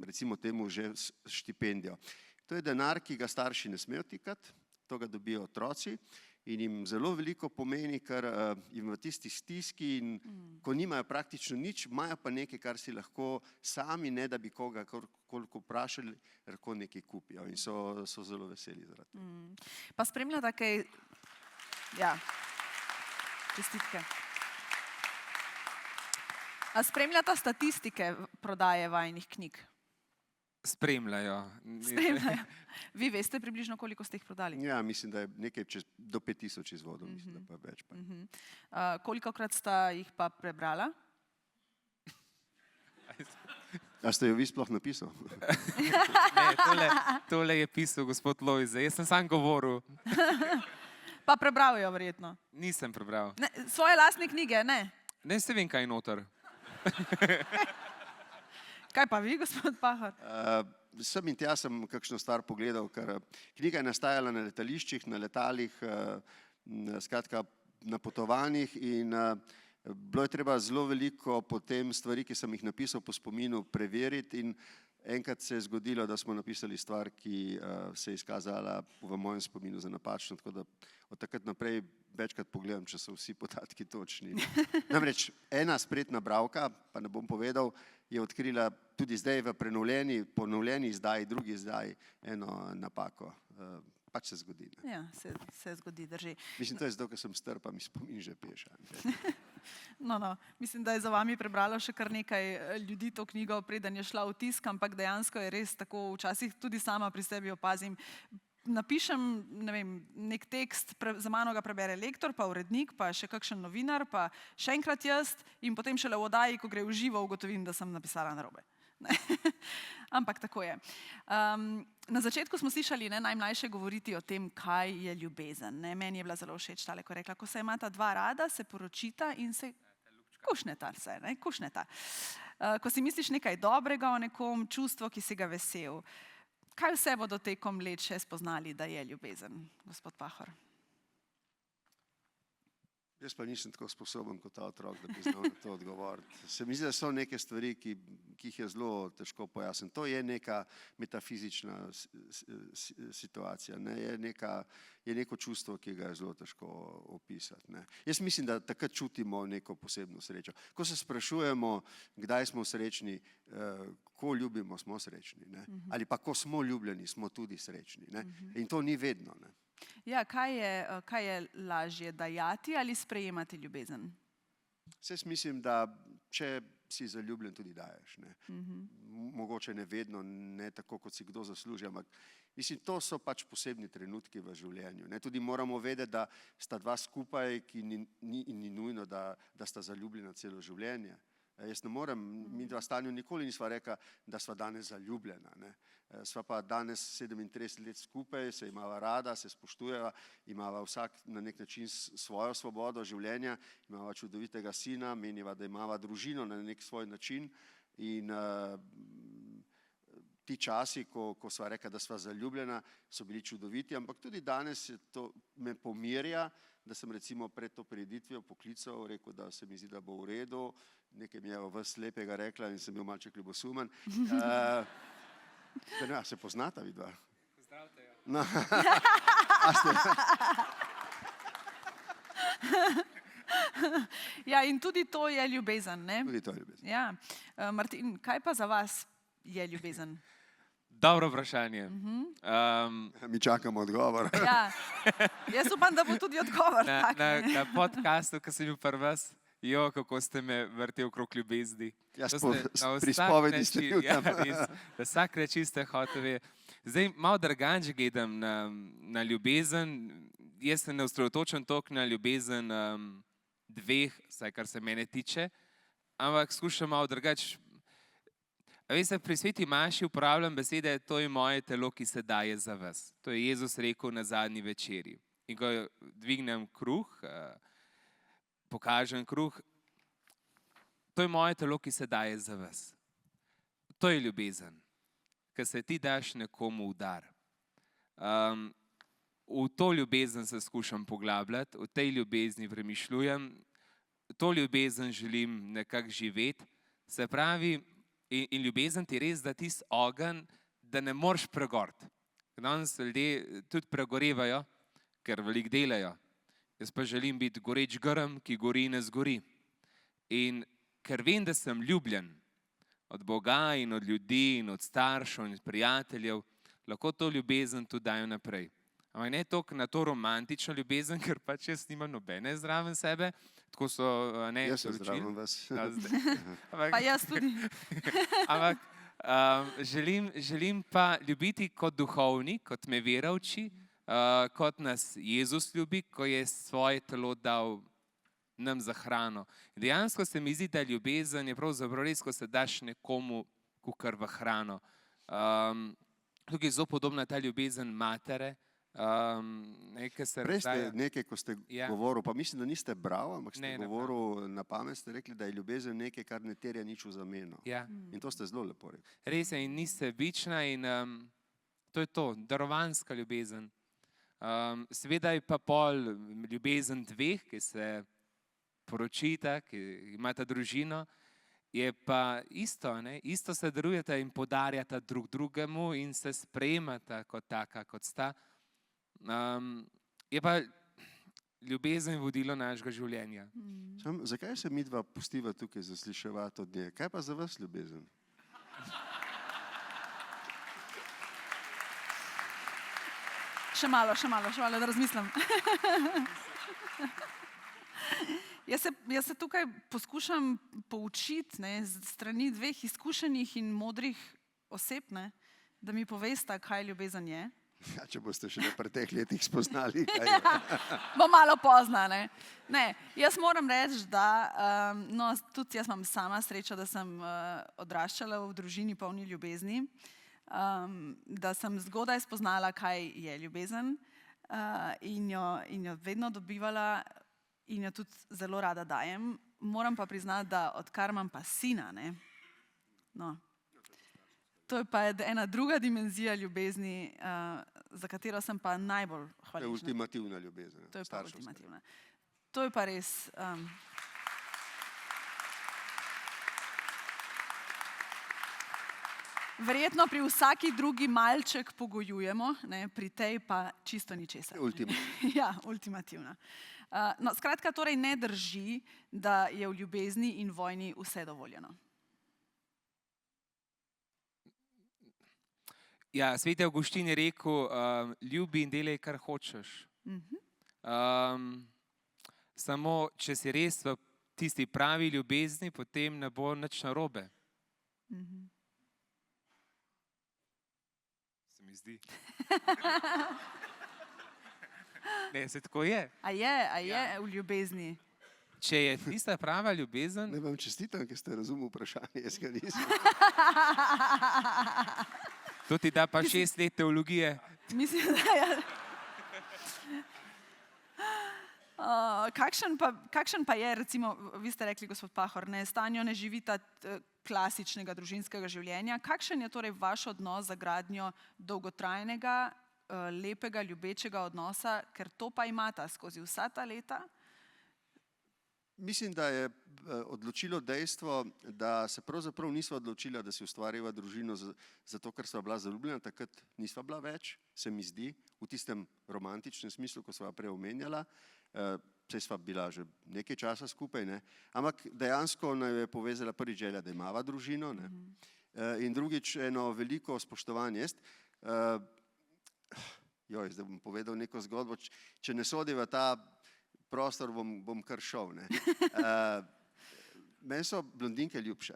recimo temu že štipendijo. To je denar, ki ga starši ne smejo tikati, to ga dobijo otroci in jim zelo veliko pomeni, ker jim v tisti stiski in ko nimajo praktično nič, imajo pa nekaj, kar si lahko sami, ne da bi koga koliko vprašali, lahko nekaj kupijo in so zelo veseli zaradi tega. Pa spremljata kaj, ja, čestitke. A spremljata statistike prodaje vajinih knjig? Spremljajo. Spremljajo. Vi veste približno, koliko ste jih prodali? Ja, mislim, da je nekaj do 5000 izvodov, mislim, da pa več. Pa. Kolikokrat sta jih pa prebrala? A ste jo vi sploh napisal? Ne, tole je pisal gospod Lojze, jaz sem sam govoril. Pa prebral jo verjetno. Nisem prebral. Ne, svoje lastne knjige, ne? Ne se vem, kaj je noter. Kaj pa vi, gospod Pahor? Sem in tja sem kakšno stvar pogledal, ker knjiga je nastajala na letališčih, na letalih, skratka na potovanjih in bilo je treba zelo veliko potem stvari, ki sem jih napisal po spominu, preveriti in enkrat se je zgodilo, da smo napisali stvar, ki se je izkazala v mojem spominu za napačno, tako da od takrat naprej večkrat pogledam, če so vsi podatki točni. Namreč ena spretna bralka, pa ne bom povedal, je odkrila tudi zdaj v ponovljeni izdaji, drugi izdaji eno napako. Pač se zgodi. Ne? Ja, se zgodi, drži. Mislim, to je zato, ker sem star, pa mi spomin že peša. No, mislim, da je za vami prebralo še kar nekaj ljudi to knjigo, preden je šla v tisk, ampak dejansko je res tako, včasih tudi sama pri sebi opazim. Napišem, ne vem, nek tekst, za mano ga prebere lektor, pa urednik, pa še kakšen novinar, pa še enkrat jaz in potem šele v oddaji, ko gre v živo, ugotovim, da sem napisala narobe. Ampak tako je. Na začetku smo slišali najmlajše govoriti o tem, kaj je ljubezen. Meni je bila zelo všeč tale, ko je rekla, ko se imata dva rada, se poročita in se kušneta. Ko si misliš nekaj dobrega o nekom, čustvo, ki si ga vesel. Kaj vse bodo tekom let še spoznali, da je ljubezen, gospod Pahor? Jaz pa nisem tako sposoben kot ta otrok, da bi znal na to odgovoriti. Se mi zdi, da so neke stvari, ki jih je zelo težko pojasniti. To je neka metafizična situacija, ne? Je neko čustvo, ki ga je zelo težko opisati. Ne? Jaz mislim, da takrat čutimo neko posebno srečo. Ko se sprašujemo, kdaj smo srečni, ko ljubimo, smo srečni. Ne? Ali pa ko smo ljubljeni, smo tudi srečni. Ne? In to ni vedno. Ne? Ja, kaj je lažje, dajati ali sprejemati ljubezen? Jaz mislim, da če si zaljubljen, tudi daješ. Ne? Mogoče ne vedno, ne tako, kot si kdo zasluži, ampak mislim, to so pač posebni trenutki v življenju. Ne? Tudi moramo vedeti, da sta dva skupaj, ki ni nujno, da sta zaljubljena celo življenje. Jaz ne morem, mi dva stanju nikoli nisva rekla, da sva danes zaljubljena. Ne? Sva pa danes 37 let skupaj, se imava rada, se spoštujeva, imava vsak na nek način svojo svobodo življenja, imava čudovitega sina, meniva, da imava družino na nek svoj način in ti časi, ko sva rekla, da sva zaljubljena, so bili čudoviti, ampak tudi danes to me pomirja, da sem recimo pred to prireditvijo poklical, rekel, da se mi zdi, da bo v redu, nekaj mi je vas lepega rekla in sem bil malček ljubosumen. Se poznata vidva? Pozdravite jo. No. Ja, in tudi to je ljubezen, ne? Tudi to je ljubezen. Ja. Martin, kaj pa za vas je ljubezen? Dobro vprašanje. Mi čakamo odgovor. Ja, jaz upam, da bo tudi odgovor tak. Na podcastu, ko sem bil pri vas, kako ste me vrtel okrog ljubezni. Ja, pri spovedi ste bil tam. Vsak reči ste hoteli. Zdaj malo drugače gledam na ljubezen. Jaz se ne osredotočam toliko na ljubezen dveh, vsaj kar se mene tiče, ampak skušam malo drugače. A veste, pri sveti maši uporabljam besede, to je moje telo, ki se daje za vas. To je Jezus rekel na zadnji večerji. In ko dvignem kruh, pokažem kruh, to je moje telo, ki se daje za vas. To je ljubezen, ker se ti daš nekomu v dar. V to ljubezen se skušam poglabljati, v tej ljubezni premišljujem, to ljubezen želim nekako živeti. Se pravi, in ljubezen ti res da tisti ogenj, da ne moreš pregoreti. Danes ljudje tudi pregorevajo, ker veliko delajo. Jaz pa želim biti goreč grm, ki gori in ne zgori. In ker vem, da sem ljubljen od Boga in od ljudi in od staršev in od prijateljev, lahko to ljubezen tudi dajo naprej. Ampak ne toliko na to romantično ljubezen, ker pač jaz nimam nobene zraven sebe. Tako so, ne, jaz sem zraven vas. Pa jaz tudi. Ampak želim pa ljubiti kot duhovnik, kot me vera uči, kot nas Jezus ljubi, ko je svoje telo dal nam za hrano. Dejansko se mi zdi, da ljubezen je pravzaprav res, ko se daš nekomu kukar v hrano. Tukaj je zelo podobna ta ljubezen matere. Prej ste nekaj, ko ste govoril, pa mislim, da niste bral, ampak ste govoril na pamet, ste rekli, da je ljubezen nekaj, kar ne terja nič v zameno. In to ste zelo lepo rekli. Res je, in niste bična in to je to, darovanska ljubezen. Seveda je pa pol ljubezen dveh, ki se poročita, ki imata družino, je pa isto, isto se darujeta in podarjata drug drugemu in se sprejemata kot taka, kot sta. Je pa ljubezen vodilo našega življenja. Zakaj se midva pustiva tukaj zasliševati od nje? Kaj pa za vas ljubezen? Še malo, da razmislim. Jaz se tukaj poskušam poučiti s strani dveh izkušenih in modrih oseb, da mi povesta, kaj ljubezen je. Ja, če boste še pri teh letih spoznali, kaj je. Bo malo pozna, ne. Jaz moram reči, da tudi jaz imam sama srečo, da sem odraščala v družini polni ljubezni, da sem zgodaj spoznala, kaj je ljubezen in jo vedno dobivala in jo tudi zelo rada dajem. Moram pa priznati, da odkar imam pa sina, to je pa ena druga dimenzija ljubezni, za katero sem pa najbolj hvaležna. To je ultimativna ljubezen. To je pa ultimativna. To je pa res... Verjetno pri vsaki drugi malček pogojujemo, pri tej pa čisto ničesar. Ultimativna. Ja, ultimativna. Skratka, torej ne drži, da je v ljubezni in vojni vse dovoljeno. Ja, sveti Avguštin je rekel, ljubi in delaj, kar hočeš. Samo, če si res v tisti pravi ljubezni, potem ne bo nič narobe. Se mi zdi. Ne, se tako je. A je v ljubezni? Če je tista prava ljubezen... Ne vam čestitam, ker ste razumeli vprašanje, jaz ga nisem. To ti da pa 6 let teologije. Mislim, da je. Kakšen pa je, recimo, vi ste rekli, gospod Pahor, Stanjo ne živita klasičnega družinskega življenja. Kakšen je torej vaš odnos za gradnjo dolgotrajnega, lepega, ljubečega odnosa, ker to pa imata skozi vsa ta leta? Mislim, da je odločilo dejstvo, da se pravzaprav nisva odločila, da si ustvariva družino zato, ker sva bila zaljubljena, takrat nisva bila več, se mi zdi, v tistem romantičnem smislu, ko sva prej omenjala, saj sva bila že nekaj časa skupaj, ampak dejansko naj je povezala prvič želja, da imava družino in drugič eno veliko spoštovanje. Zdaj bom povedal neko zgodbo, če ne sodi v ta prostor, bom kar šel. Meni so blondinke ljubše.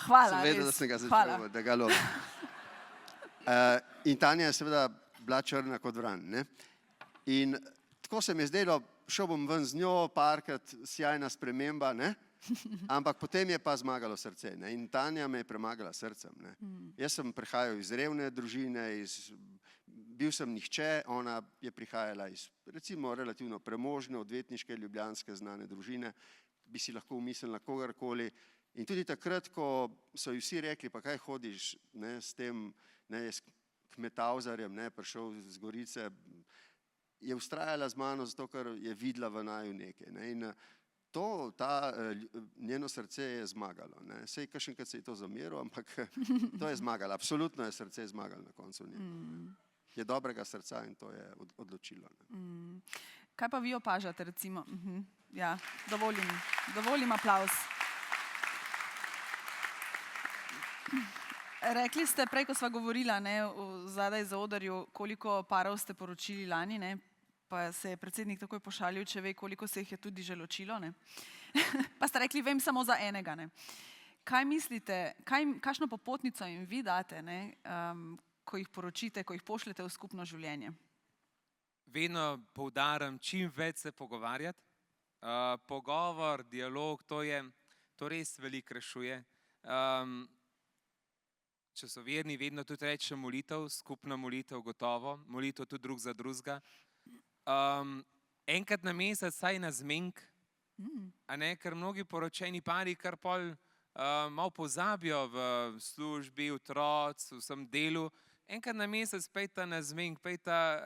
Hvala, res. Sem vedel, da sem ga začel, da ga lovim. In Tanja je seveda bila črna kot vran. In tako se mi je zdelo, šel bom ven z njo, parkrat, sjajna sprememba, ne? Ampak potem je pa zmagalo srce, ne? In Tanja me je premagala srcem, ne? Jaz sem prihajal iz revne družine, bil sem nihče, ona je prihajala iz recimo relativno premožne, odvetniške, ljubljanske znane družine, bi si lahko umislila kogarkoli. In tudi takrat, ko so ji vsi rekli, pa kaj hodiš, ne, s tem, ne, s kmetavzarjem, ne, prišel z Gorice, je vztrajala z mano, zato ker je videla v naju nekaj, ne, in njeno srce je zmagalo, ne. Sej kakšenkrat se je to zameril, ampak to je zmagalo, absolutno je srce zmagalo na koncu nje. Je dobrega srca in to je odločilo. Ne. Kaj pa vi opažate, recimo? Ja, dovolim aplavz. Rekli ste prej, ko sva govorila, ne, zadaj za odarju, koliko parov ste poročili lani, ne, pa se je predsednik takoj pošalil, če ve, koliko se jih je tudi že ločilo, ne. Pa ste rekli, vem samo za enega, ne. Kaj mislite, kakšno popotnico jim vi date, ne, ko jih poročite, ko jih pošljete v skupno življenje? Vedno poudarim, čim več se pogovarjati. Pogovor, dialog, to res veliko rešuje. Če so verni, vedno tudi rečem molitev, skupna molitev gotovo, molitev tudi drug za drugega. Enkrat na mesec, saj na zmenk, ker mnogi poročeni pari kar pol malo pozabijo v službi, otroci, v vsem delu. Enkrat na mesec pejta na zmenk, pejta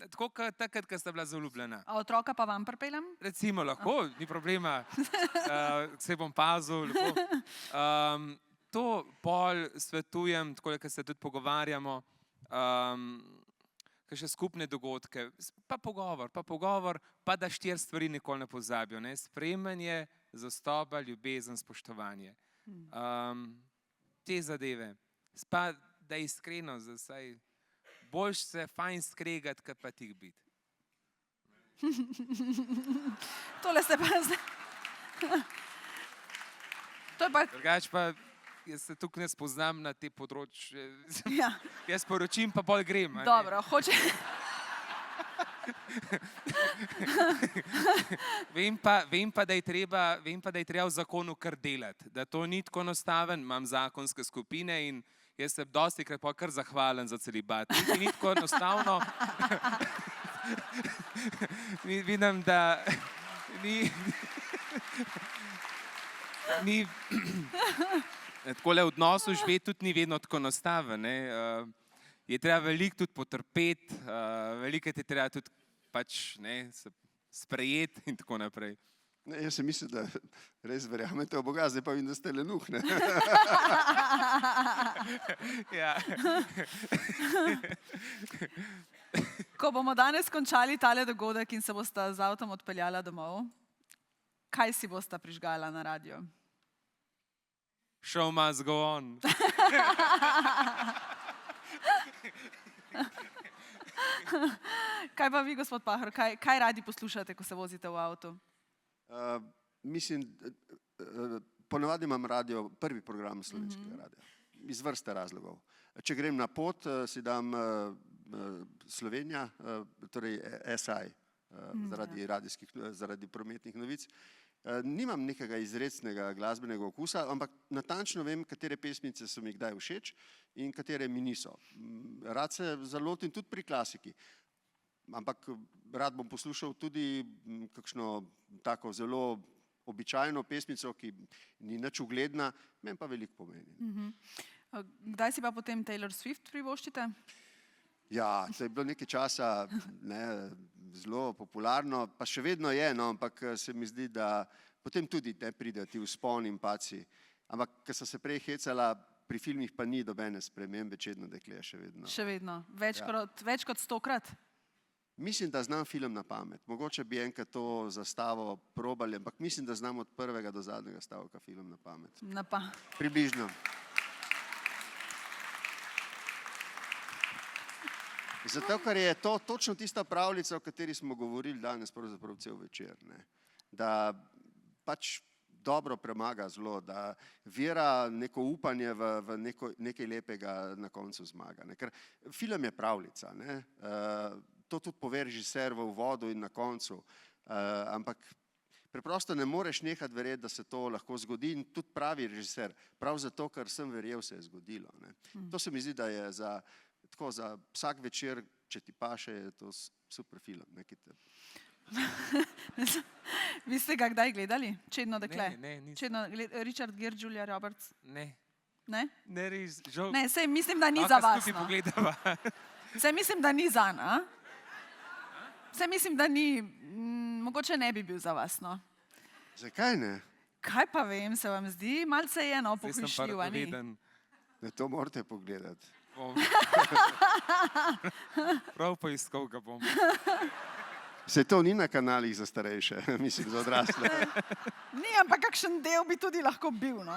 tako kot takrat, ko sta bila zaljubljena. A otroka pa vam pripeljem? Recimo lahko, ni problema, se bom pazil, lepo. To pol svetujem, tako da se tudi pogovarjamo, kakšne skupne dogodke, pa pogovor, pa da 4 stvari nikoli ne pozabijo, ne, sprejemanje, zvestoba, ljubezen, spoštovanje. Te zadeve, pa da je iskreno, saj boljš se fajn skregati, kot pa tih biti. Tole ste pa zdaj. To je pa... Drugač pa, jaz se tukaj ne spoznam na te področje. Ja. Jaz poročim, pa pol grem. Dobro, Vem pa, da je treba v zakonu kar delati, da to ni tako enostaven, imam zakonske skupine in jaz sem dostikrat pa kar zahvalen za celibat. Ni tako enostavno. Vidim, da ni takole v odnosu živeti tudi ni vedno tako enostaven. Je treba veliko tudi potrpeti, veliko je treba tudi pač sprejeti in tako naprej. Jaz sem mislil, da res verjamete v Boga, zdaj pa vidim, da ste lenuh, ne? Ja. Ko bomo danes končali tale dogodek in se bosta z avtom odpeljala domov, kaj si bosta prižgala na radio? Show must go on. Kaj pa vi, gospod Pahor, kaj radi poslušate, ko se vozite v avtu? Mislim, ponavadi imam radio, prvi program slovenskega radia, iz vrste razlogov. Če grem na pot, si dam Slovenija, torej SI, zaradi prometnih novic. Nimam nekega izrecnega glasbenega okusa, ampak natančno vem, katere pesmice so mi kdaj všeč in katere mi niso. Rad se zalotim tudi pri klasiki, ampak rad bom poslušal tudi kakšno tako zelo običajno pesmico, ki ni nič ugledna, meni pa veliko pomeni. Kdaj si pa potem Taylor Swift privoščite? Ja, to je bilo nekaj časa zelo popularno, pa še vedno je, ampak se mi zdi, da potem tudi pridejo ti vzponi in padci. Ampak, ker sem se prej hecala, pri filmih pa ni dobene spremembe, Čedno dekle je še vedno. Še vedno, več kot 100-krat? Mislim, da znam film na pamet. Mogoče bi enkrat to zastavo probali, ampak mislim, da znam od prvega do zadnjega stavka film na pamet. Približno. Zato, ker je to točno tista pravljica, o kateri smo govorili danes pravzaprav cel večer. Da pač dobro premaga zlo, da vera neko upanje v nekaj lepega na koncu zmaga. Ker film je pravljica. To tudi pove režiser v uvodu in na koncu. Ampak preprosto ne moreš nehati verjeti, da se to lahko zgodi in tudi pravi režiser, prav zato, ker sem verjel, se je zgodilo. Ne. To se mi zdi, da je za vsak večer, če ti paše, je to super film. Ne, Vi ste ga kdaj gledali? Čedno dekle? Ne, nisem. Čedno, Richard Gere, Julia Roberts? Ne. Ne? Ne, res, žal. Ne, sej mislim, da ni za vas. Skupaj No. pogledava. Sej mislim, da ni za, a? Sej mislim, da ni, mogoče ne bi bil za vas, no. Zakaj ne? Kaj pa vem, se vam zdi? Malce je, no, Zdaj sem pohujšljiv, a ni? paranoiden. Ne, to morate pogledati. Bom. Prav poiskal ga bom. Se to ni na kanalih za starejše, mislim, za odrasle. Ni, ampak kakšen del bi tudi lahko bil, no.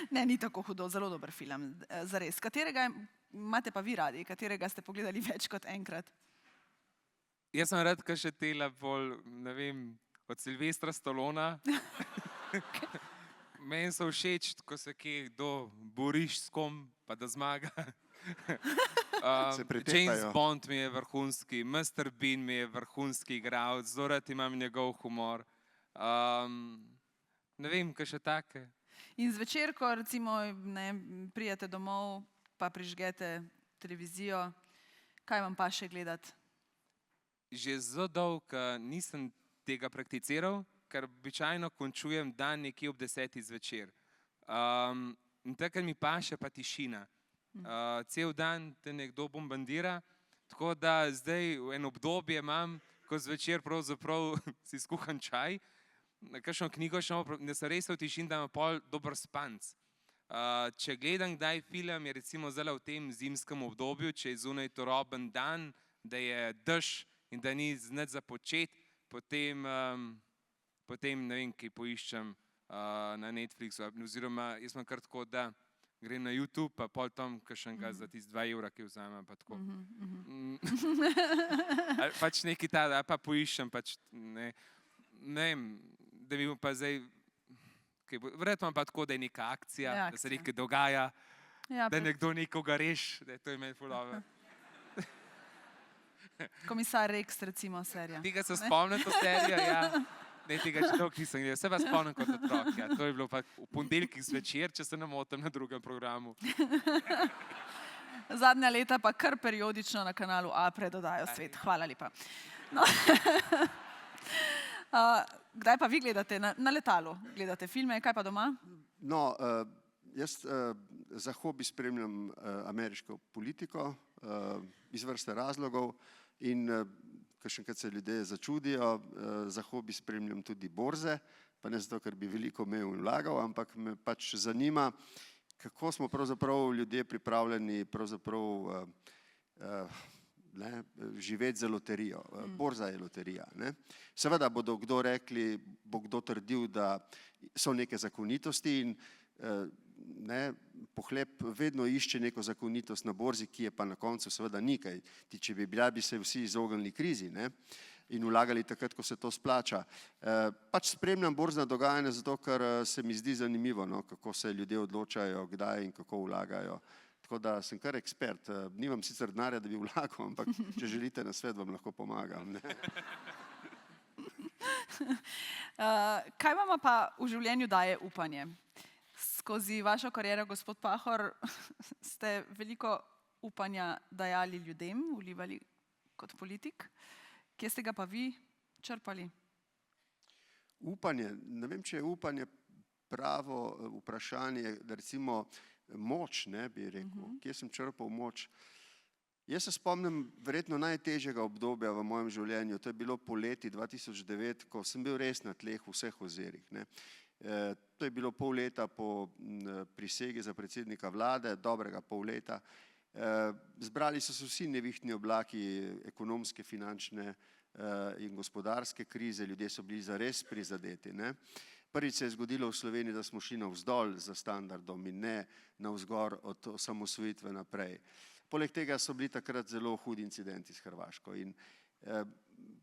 Ne, ni tako hudo, zelo dober film, zares. Katerega imate pa vi radi, katerega ste pogledali več kot enkrat? Jaz sem rad, kaj še tela bolj, ne vem, od Silvestra Stallona. Meni so všeč, ko se kje kdo boriš s kom, pa da zmaga. Se pretepajo. James Bond mi je vrhunski, Mr. Bean mi je vrhunski igralec, zelo rad imam njegov humor. Ne vem, kaj še take. In zvečer, ko recimo prijete domov, pa prižgete televizijo, kaj vam pa še gledati? Že zelo dolgo nisem tega prakticiral, ker običajno končujem dan nekje ob 10. zvečer. In takrat mi paše pa tišina. Cel dan te nekdo bombardira, tako da zdaj en obdobje imam, ko zvečer pravzaprav si skuham čaj, kakšno knjigo še imam, da se res v tišini, da imam pol dober spanc. Če gledam kdaj film, je recimo zdaj v tem zimskem obdobju, če je zunaj turoben dan, da je dež in da ni nič za početi, potem ne vem, kaj poiščem na Netflixu, oziroma jaz sem kar tako, da grem na YouTube, pa pol tam kakšnega za tist 2 evra, ki vzamem, pa tako. Pač nekaj ta, pa poiščem, pač ne vem, da bi pa zdaj, verjetno pa tako, da je neka akcija, da se nekaj dogaja, da nekdo nekoga reš, da je to meni ful dobro. Komisar Rex, recimo, serija. Tega se spomnim, to serijo, ja. Ne, tega že dolgo nisem gledal. Se pa spomnim kot otrok, ja. To je bilo pa v ponedeljkih zvečer, če se ne motim, na drugem programu. Zadnja leta pa kar periodično na kanalu A predodajo Svet. Hvala lepa. No. Kdaj pa vi gledate na letalu? Gledate filme, kaj pa doma? No, jaz za hobi spremljam ameriško politiko iz vrste razlogov in kakšenkrat se ljudje začudijo, za hobi spremljam tudi borze, pa ne zato, ker bi veliko imel in vlagal, ampak me pač zanima, kako smo pravzaprav ljudje pripravljeni pravzaprav živeti za loterijo. Borza je loterija. Ne? Seveda bodo kdo trdil, da so neke zakonitosti in pohlep vedno išče neko zakonitost na borzi, ki je pa na koncu seveda nikaj. Če bi bila, bi se vsi izognili krizi, ne? In vlagali takrat, ko se to splača. Pač spremljam borzna dogajanja zato, ker se mi zdi zanimivo, no? Kako se ljudje odločajo, kdaj in kako vlagajo. Tako da sem kar ekspert. Nimam sicer denarja, da bi vlagal, ampak če želite na svet, vam lahko pomagam. Ne? Kaj vam pa v življenju daje upanje? Skozi vašo kariero, gospod Pahor, ste veliko upanja dajali ljudem, vlivali kot politik. Kje ste ga pa vi črpali? Upanje, ne vem, če je upanje pravo vprašanje, da recimo moč, ne bi rekel. Kje sem črpal moč? Jaz se spomnim verjetno najtežjega obdobja v mojem življenju. To je bilo poleti 2009, ko sem bil res na tleh v vseh ozirih. Ne. To je bilo pol leta po prisegi za predsednika vlade, dobrega pol leta. Zbrali so se vsi nevihtni oblaki ekonomske, finančne in gospodarske krize, ljudje so bili zares prizadeti. Ne. Prvič se je zgodilo v Sloveniji, da smo šli navzdol za standardom in ne navzgor od osamosvojitve naprej. Poleg tega so bili takrat zelo hudi incidenti s Hrvaško in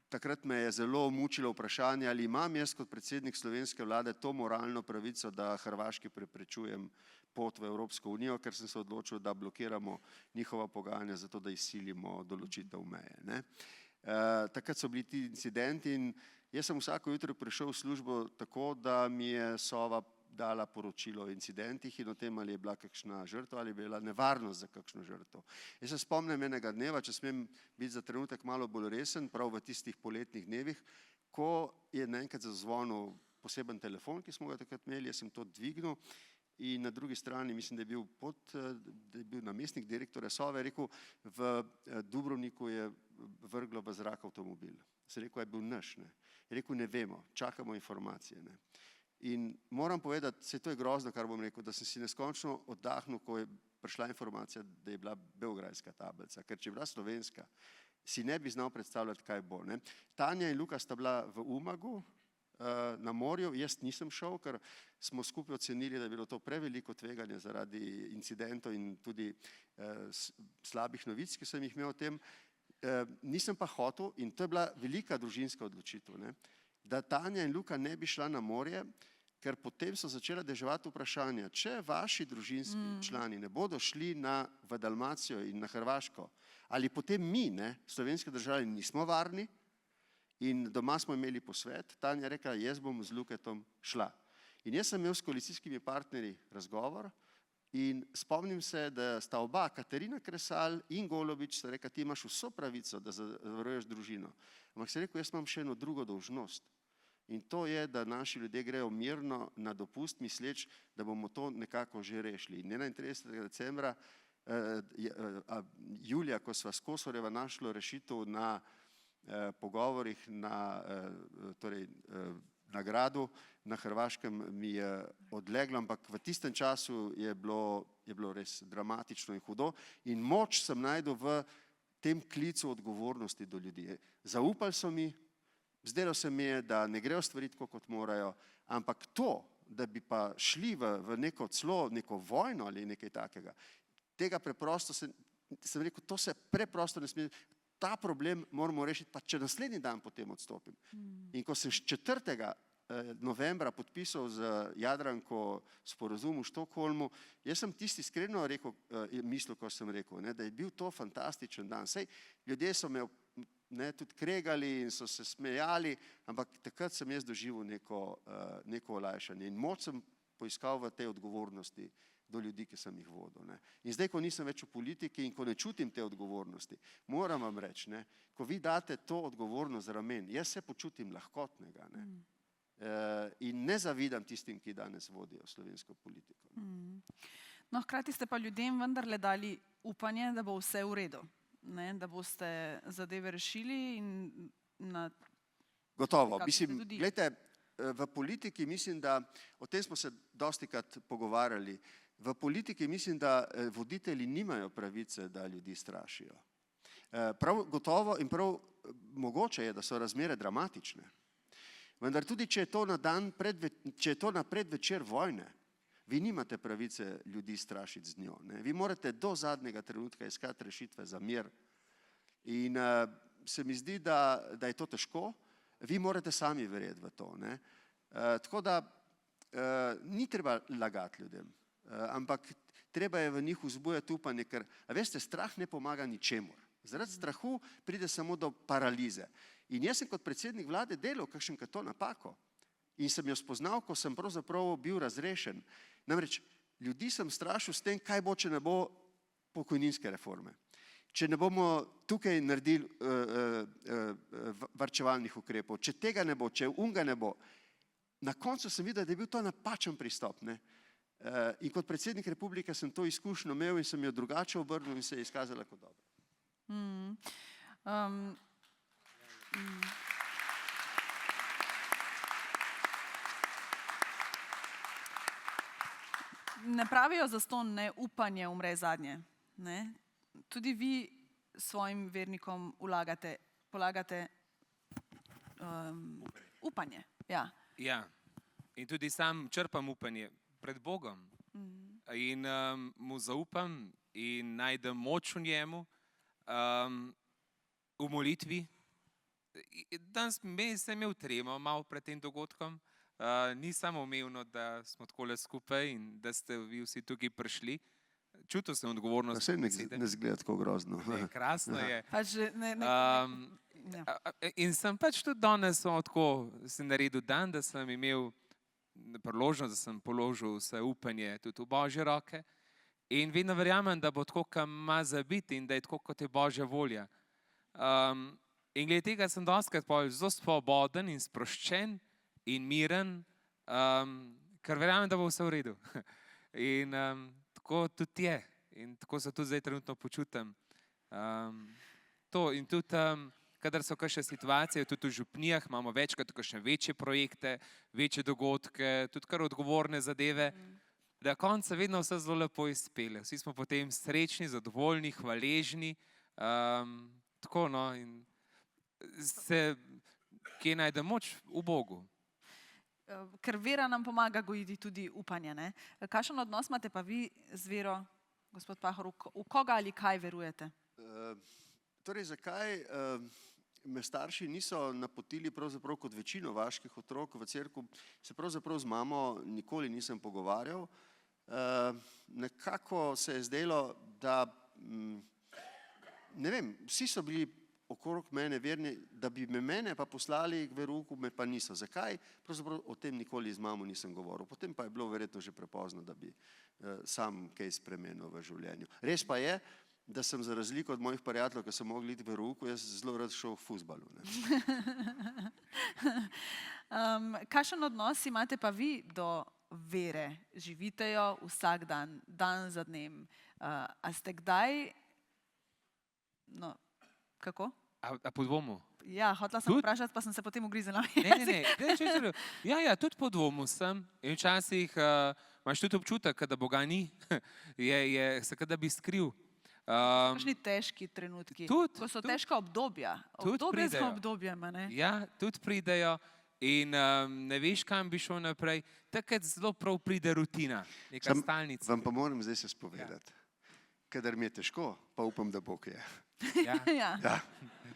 takrat me je zelo mučilo vprašanje, ali imam jaz kot predsednik slovenske vlade to moralno pravico, da Hrvaški preprečujem pot v Evropsko unijo, ker sem se odločil, da blokiramo njihova pogajanja zato, da izsilimo določitev meje. Ne. Takrat so bili ti incidenti in jaz sem vsako jutro prišel v službo tako, da mi je Sova dala poročilo o incidentih in o tem, ali je bila kakšna žrtva ali je bila nevarnost za kakšno žrtev. Jaz se spomnim enega dneva, če smem biti za trenutek malo bolj resen, prav v tistih poletnih dnevih, ko je naenkrat zazvonil poseben telefon, ki smo ga takrat imeli, jaz sem to dvignil in na drugi strani, mislim, da je bil namestnik direktorja Sove, rekel, v Dubrovniku je vrglo v zrak avtomobil. Se rekel, je bil naš, ne. Je rekel, ne vemo, čakamo informacije, ne. In moram povedati, se to je grozno, kar bom rekel, da sem si neskončno oddahnil, ko je prišla informacija, da je bila beograjska tablica, ker če je bila slovenska, si ne bi znal predstavljati, kaj bo, ne. Tanja in Luka sta bila v Umagu, na morju, jaz nisem šel, ker smo skupaj ocenili, da je bilo to preveliko tveganje zaradi incidentov in tudi slabih novic, ki sem jih imel o tem. Nisem pa hotel, in to je bila velika družinska odločitev, ne, da Tanja in Luka ne bi šla na morje, ker potem so začela deževati vprašanja, če vaši družinski člani ne bodo šli v Dalmacijo in na Hrvaško, ali potem mi, ne, slovenski državljani, nismo varni. In doma smo imeli posvet, Tanja je rekla, jaz bom z Luketom šla. In jaz sem imel s koalicijskimi partnerji razgovor in spomnim se, da sta oba, Katarina Kresal in Golobič, sta rekla, ti imaš vso pravico, da zavaruješ družino. Ampak se rekel, jaz imam še eno drugo dolžnost. In to je, da naši ljudje grejo mirno na dopust, misleč, da bomo to nekako že rešili. In 31. decembra, julija, ko sva s Kosorjeva našla rešitev na pogovorih na gradu na Hrvaškem mi je odleglo, ampak v tistem času je bilo res dramatično in hudo in moč sem najdel v tem klicu odgovornosti do ljudi. Zaupali so mi, zdelo se mi je, da ne grejo stvari tako, kot morajo, ampak to, da bi pa šli v neko vojno ali nekaj takega, tega preprosto sem rekel, to se preprosto ne sme. Ta problem moramo rešiti, pa če naslednji dan potem odstopim. In ko sem 4. novembra podpisal z Jadranko sporazum v Štokholmu, jaz sem tisti iskreno mislil, ko sem rekel, da je bil to fantastičen dan. Sej ljudje so me tudi kregali in so se smejali, ampak takrat sem jaz doživel neko olajšanje in moč sem poiskal v tej odgovornosti do ljudi, ki sem jih vodil. In zdaj, ko nisem več v politiki in ko ne čutim te odgovornosti, moram vam reči, ko vi date to odgovornost z ramen, jaz se počutim lahkotnega in ne zavidam tistim, ki danes vodijo slovensko politiko. No, hkrati ste pa ljudem vendarle dali upanje, da bo vse v redu, da boste zadeve rešili in na... Gotovo, mislim, gledajte, v politiki mislim, da o tem smo se dostikrat pogovarjali. V politiki mislim, da voditelji nimajo pravice, da ljudi strašijo. Prav gotovo in prav mogoče je, da so razmere dramatične. Vendar tudi, če je to na predvečer vojne, vi nimate pravice ljudi strašiti z njo. Vi morate do zadnjega trenutka iskati rešitve za mir. In se mi zdi, da je to težko. Vi morate sami verjeti v to. Tako da ni treba lagati ljudem, ampak treba je v njih vzbujati upanje, ker, veste, strah ne pomaga ničemur. Zaradi strahu pride samo do paralize. In jaz sem kot predsednik vlade delal kakšenkrat to napako in sem jo spoznal, ko sem pravzaprav bil razrešen. Namreč ljudi sem strašil s tem, kaj bo, če ne bo pokojninske reforme. Če ne bomo tukaj naredili varčevalnih ukrepov, če tega ne bo, če unga ne bo. Na koncu sem videl, da je bil to napačen pristop. In kot predsednik republike sem to izkušnjo imel in sem jo drugače obrnil in se je izkazala kot dobro. Ne pravijo zastonj, ne, upanje umre zadnje. Tudi vi svojim vernikom polagate upanje. Ja, in tudi sam črpam upanje pred Bogom in mu zaupam in najdem moč v njemu, v molitvi. Danes sem imel tremo malo pred tem dogodkom, ni samo umevno, da smo takole skupaj in da ste vi vsi tukaj prišli. Čutil sem odgovornost. Vse ne zgleda tako grozno. Krasno je. In sem pač tudi danes tako si naredil dan, da sem imel priložnost, da sem položil vse upanje tudi v Božje roke. In vedno verjamem, da bo tako, kot ima za biti in da je tako, kot je Božja volja. In glede tega sem dostikrat zelo svoboden in sproščen in miren, ker verjamem, da bo vse v redu. In tako tudi je. In tako se tudi zdaj trenutno počutim. In tudi, kadar so kakšne situacije, tudi v župnijah imamo večkrat kakšne večje projekte, večje dogodke, tudi kar odgovorne zadeve, da konca vedno vse zelo lepo izpele. Vsi smo potem srečni, zadovoljni, hvaležni. Tako, no, in se kje najde moč v Bogu. Ker vera nam pomaga gojiti tudi upanje, ne? Kakšen odnos imate pa vi z vero, gospod Pahor, v koga ali kaj verujete? Torej, zakaj me starši niso napotili pravzaprav kot večino vaških otrok v cerkev, se pravzaprav z mamo nikoli nisem pogovarjal. Nekako se je zdelo, da, ne vem, vsi so bili okrog mene verni, da bi mene pa poslali k verouku, me pa niso. Zakaj? Pravzaprav o tem nikoli z mamo nisem govoril. Potem pa je bilo verjetno že prepozno, da bi sam kaj spremenil v življenju. Res pa je, da sem za razliko od mojih prijateljev, ki so mogli iti v verouku, jaz zelo rad šel v fuzbalu. Kakšen odnos imate pa vi do vere? Živite jo vsak dan, dan za dnem. A ste kdaj, no, kako? A po dvomu? Ja, hotela sem vprašati, pa sem se potem ugriznila. Ne. Ja, tudi po dvomu sem. In včasih imaš tudi občutek, da Boga ni, se da bi skril. Kakšni težki trenutki, ko so težka obdobja. Obdobje za obdobjem, ne? Ja, tudi pridejo in ne veš, kam bi šel naprej. Takrat zelo prav pride rutina, neka stalnica. Vam pa moram zdaj se spovedati. Kadar mi je težko, pa upam, da Bog je. Ja.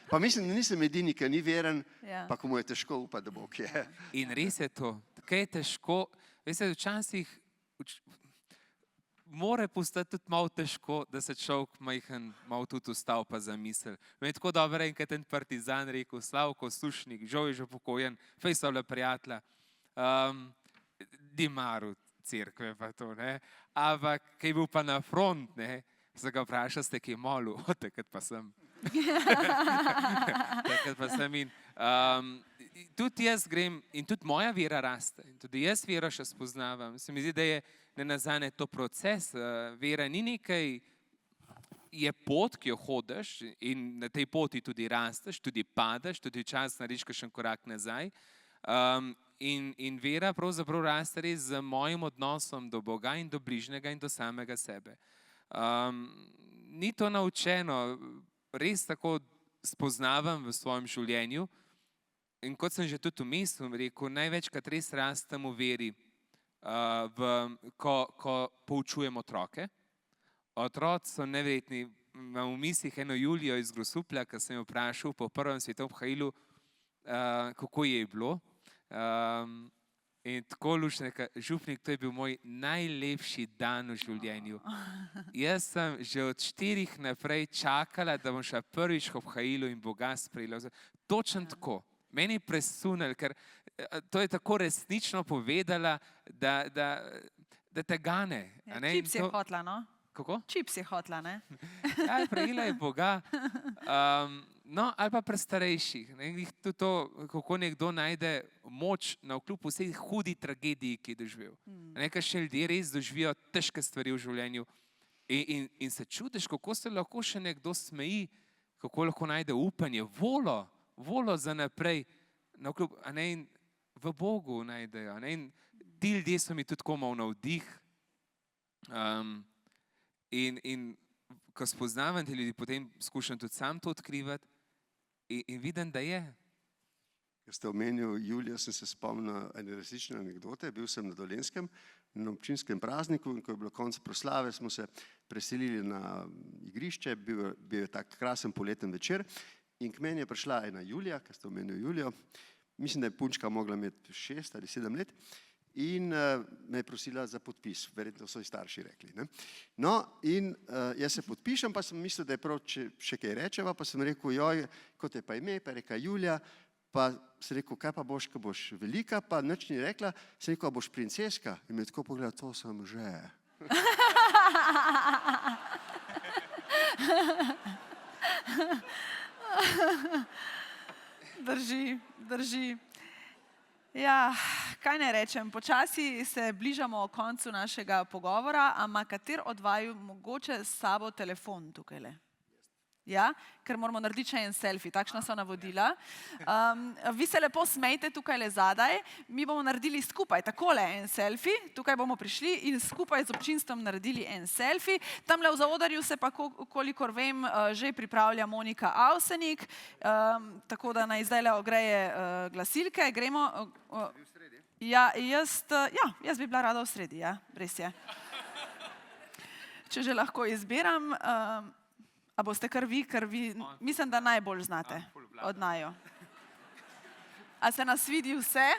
Pa mislim, da nisem edini, ki ni veren, pa ko mu je težko, upa, da Bog je. In res je to, kaj je težko, veste, včasih more postati tudi malo težko, da se človek majhen malo tudi ustal pa zamisel. Me je tako dobro enkrat en partizan rekel, Slavko Sušnik, žal je že pokojen, fej so bile prijatelja, di maru cerkve pa to, ne. Ampak, kaj je bil pa na front, ne, se ga vpraša, ste kaj molil, takrat pa sem. Takrat pa sem in tudi jaz grem in tudi moja vera raste. In tudi jaz vero še spoznavam. Se mi zdi, da je nenazadnje to proces. Vera ni nekaj, je pot, ki jo hodiš in na tej poti tudi rasteš, tudi padeš, tudi čas narediš kakšen korak nazaj. In vera pravzaprav raste res z mojim odnosom do Boga in do bližnjega in do samega sebe. Ni to naučeno, res tako spoznavam v svojem življenju in kot sem že tudi vmes rekel, največkrat res rastem v veri, ko poučujem otroke. Otroci so neverjetni, imam v mislih eno Julijo iz Grosuplja, ki sem jo vprašal po prvem svetovnem hailu, kako je bilo. In tako luštno, župnik, to je bil moj najlepši dan v življenju. Jaz sem že od 4 naprej čakala, da bom šla prvič ob hailu in Boga sprejela. Točno tako. Meni je presunil, ker to je tako resnično povedala, da te gane. Čips je hotla, no? Kako? Čips je hotla, ne? Ja, prejela je Boga. No, ali pa prestarejših. Tudi to, kako nekdo najde moč na vkljub vsej hudi tragediji, ki je doživel. Nekaj še ljudje res doživijo težke stvari v življenju in se čudiš, kako se lahko še nekdo smeji, kako lahko najde upanje, volo za naprej, na vkljub, in v Bogu najdejo. In ti ljudje so mi tudi malo navdih. In ko spoznavam te ljudi, potem skušam tudi sam to odkrivati in vidim, da je. Ko ste omenil Julijo, sem se spomnil ene resnične anekdote. Bil sem na Dolenjskem na občinskem prazniku in ko je bilo konec proslave, smo se preselili na igrišče, bil je tak krasen poleten večer in k meni je prišla ena Julija, ko ste omenil Julijo, mislim, da je punčka mogla imeti 6 ali 7 let in me je prosila za podpis, verjetno so ji starši rekli. Ne? No, in jaz se podpišem, pa sem mislil, da je prav, če še kaj rečeva, pa sem rekel, joj, kot je pa ime, pa je reka Julija, pa sem rekel, kaj pa boš, ko boš velika, pa nič ni rekla, sem rekel, a boš princeska, in me tako pogledala, to sem že. Drži. Ja, kaj ne rečem, počasi se bližamo koncu našega pogovora, ampak kater od vaju mogoče s sabo telefon tukajle? Ja, ker moramo narediti še en selfie, takšna so navodila. Vi se lepo smejte tukajle zadaj, mi bomo naredili skupaj takole en selfie, tukaj bomo prišli in skupaj z občinstvom naredili en selfie. Tamle v zaodrju se pa, kolikor vem, že pripravlja Monika Avsenik, tako da naj zdajle ogreje glasilke. Gremo. Ja, jaz bi bila rada v sredi, ja, res je. Če že lahko izbiram. A boste kar vi, mislim, da najbolj znate od naju. A se nas vidi vse?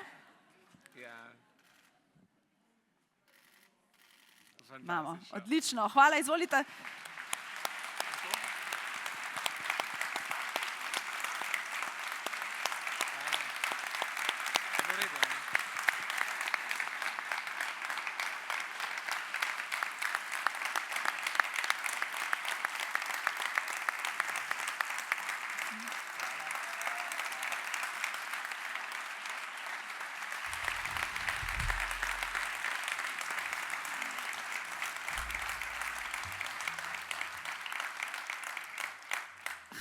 Imamo, odlično, hvala, izvolite.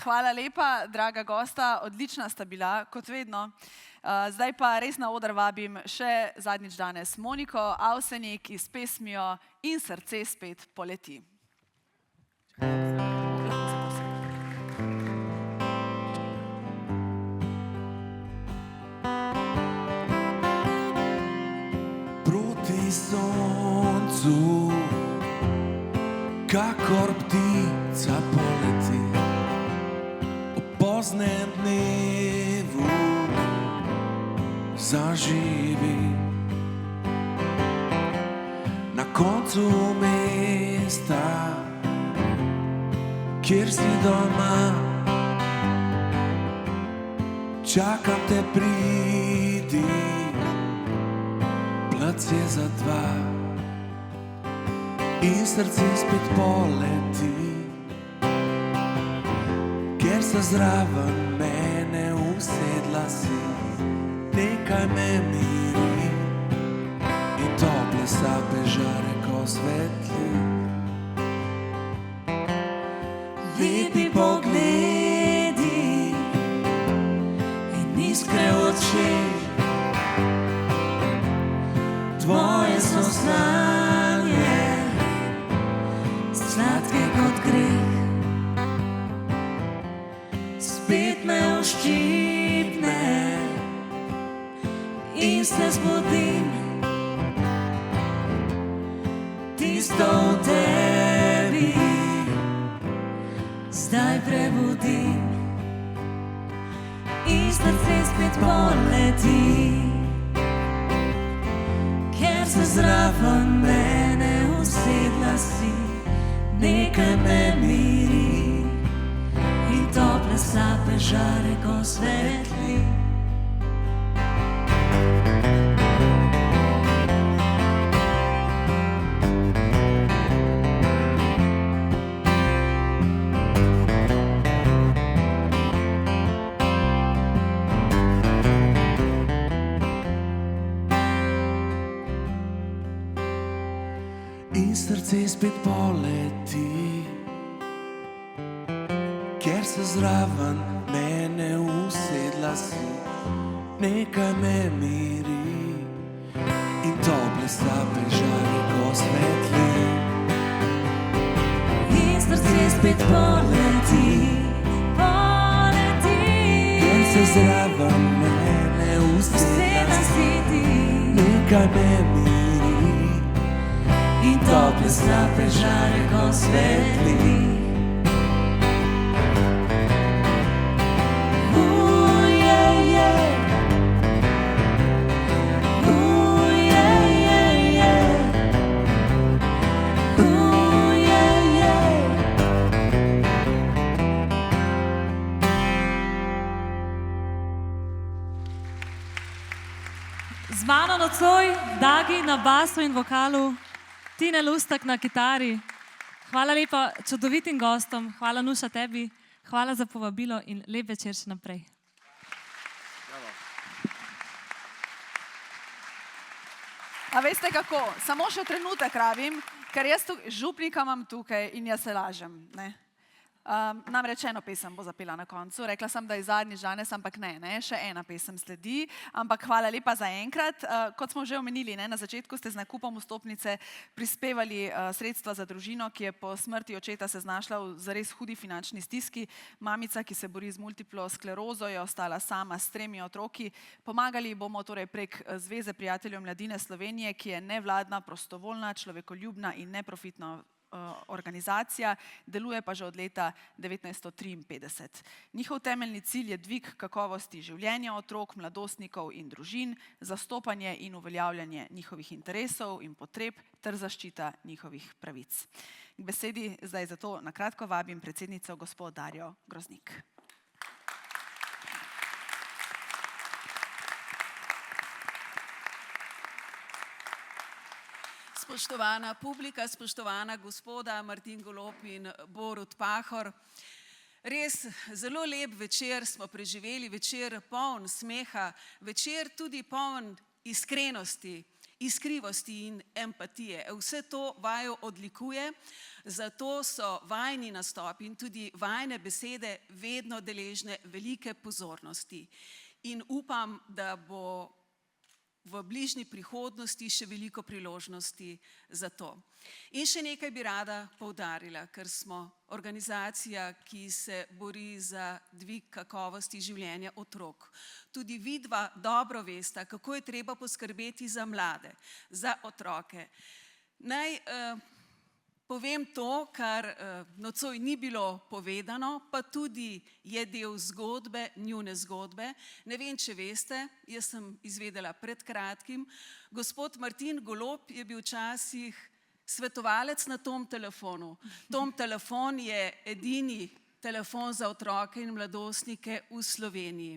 Hvala lepa, draga gosta, odlična sta bila, kot vedno. Zdaj pa res na oder vabim še zadnjič danes Moniko Avsenik s pesmijo In srce spet poleti. Proti soncu, kakor ptica poleti, poznem dnevu zaživi. Na koncu mesta, kjer si doma, čakam te, pridi, plac je za dva in srce spet poleti. Se zraven mene usedla si, nekaj me miri in tople sape žare ko svetli. Lepi pogledi in iskre oči, tvoje so sanje, sladke kot greh. Spet me uščipne in se zbudim, tisto v tebi zdaj prebudim in srce spet poleti, ker se zraven mene usedla si, nekaj me miri. Tople sape žare ko svetli. In srce spet poleti, ker se zraven mene usedla si, nekaj me miri in tople sape žare ko svetli. In srce spet poleti, ker se zraven mene usedla si, nekaj me miri in tople sape žare ko svetli. Yeah. Dagi na basu in vokalu, Tine Lustak na kitari. Hvala lepa čudovitim gostom, hvala Nuša tebi, hvala za povabilo in lep večer še naprej. A veste kako, samo še trenutek rabim, ker jaz župnika imam tukaj in jaz se lažem. Namreč eno pesem bo zapela na koncu. Rekla sem, da je zadnji Žanes, ampak ne, še ena pesem sledi. Ampak hvala lepa za enkrat. Kot smo že omenili, na začetku ste z nakupom vstopnice prispevali sredstva za družino, ki je po smrti očeta se znašla v zares hudi finančni stiski. Mamica, ki se bori z multiplo sklerozo, je ostala sama s 3 otroki. Pomagali bomo torej prek Zveze prijateljev mladine Slovenije, ki je nevladna, prostovoljna, človekoljubna in neprofitna organizacija, deluje pa že od leta 1953. Njihov temeljni cilj je dvig kakovosti življenja otrok, mladostnikov in družin, zastopanje in uveljavljanje njihovih interesov in potreb ter zaščita njihovih pravic. K besedi zdaj zato na kratko vabim predsednico gospod Darjo Groznik. Spoštovana publika, spoštovana gospoda Martin Golob in Borut Pahor. Res zelo lep večer smo preživeli, večer poln smeha, večer tudi poln iskrenosti, iskrivosti in empatije. Vse to vaju odlikuje, zato so vajni nastopi in tudi vajne besede vedno deležne velike pozornosti. In upam, da bo v bližnji prihodnosti še veliko priložnosti za to. In še nekaj bi rada poudarila, ker smo organizacija, ki se bori za dvig kakovosti življenja otrok. Tudi vidva dobro veste, kako je treba poskrbeti za mlade, za otroke. Naj povem to, kar nocoj ni bilo povedano, pa tudi je del zgodbe, njune zgodbe. Ne vem, če veste, jaz sem izvedela pred kratkim, gospod Martin Golob je bil včasih svetovalec na Tom telefonu. Tom telefon je edini telefon za otroke in mladostnike v Sloveniji.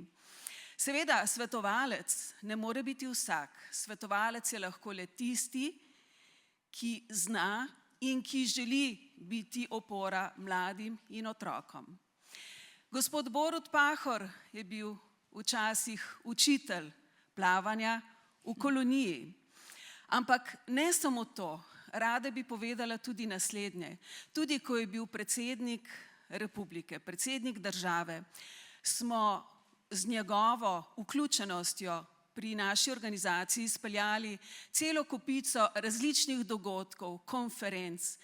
Seveda, svetovalec ne more biti vsak. Svetovalec je lahko le tisti, ki zna in ki želi biti opora mladim in otrokom. Gospod Borut Pahor je bil včasih učitelj plavanja v koloniji. Ampak ne samo to, rada bi povedala tudi naslednje. Tudi ko je bil predsednik republike, predsednik države, smo z njegovo vključenostjo pri naši organizaciji izpeljali celo kopico različnih dogodkov, konferenc.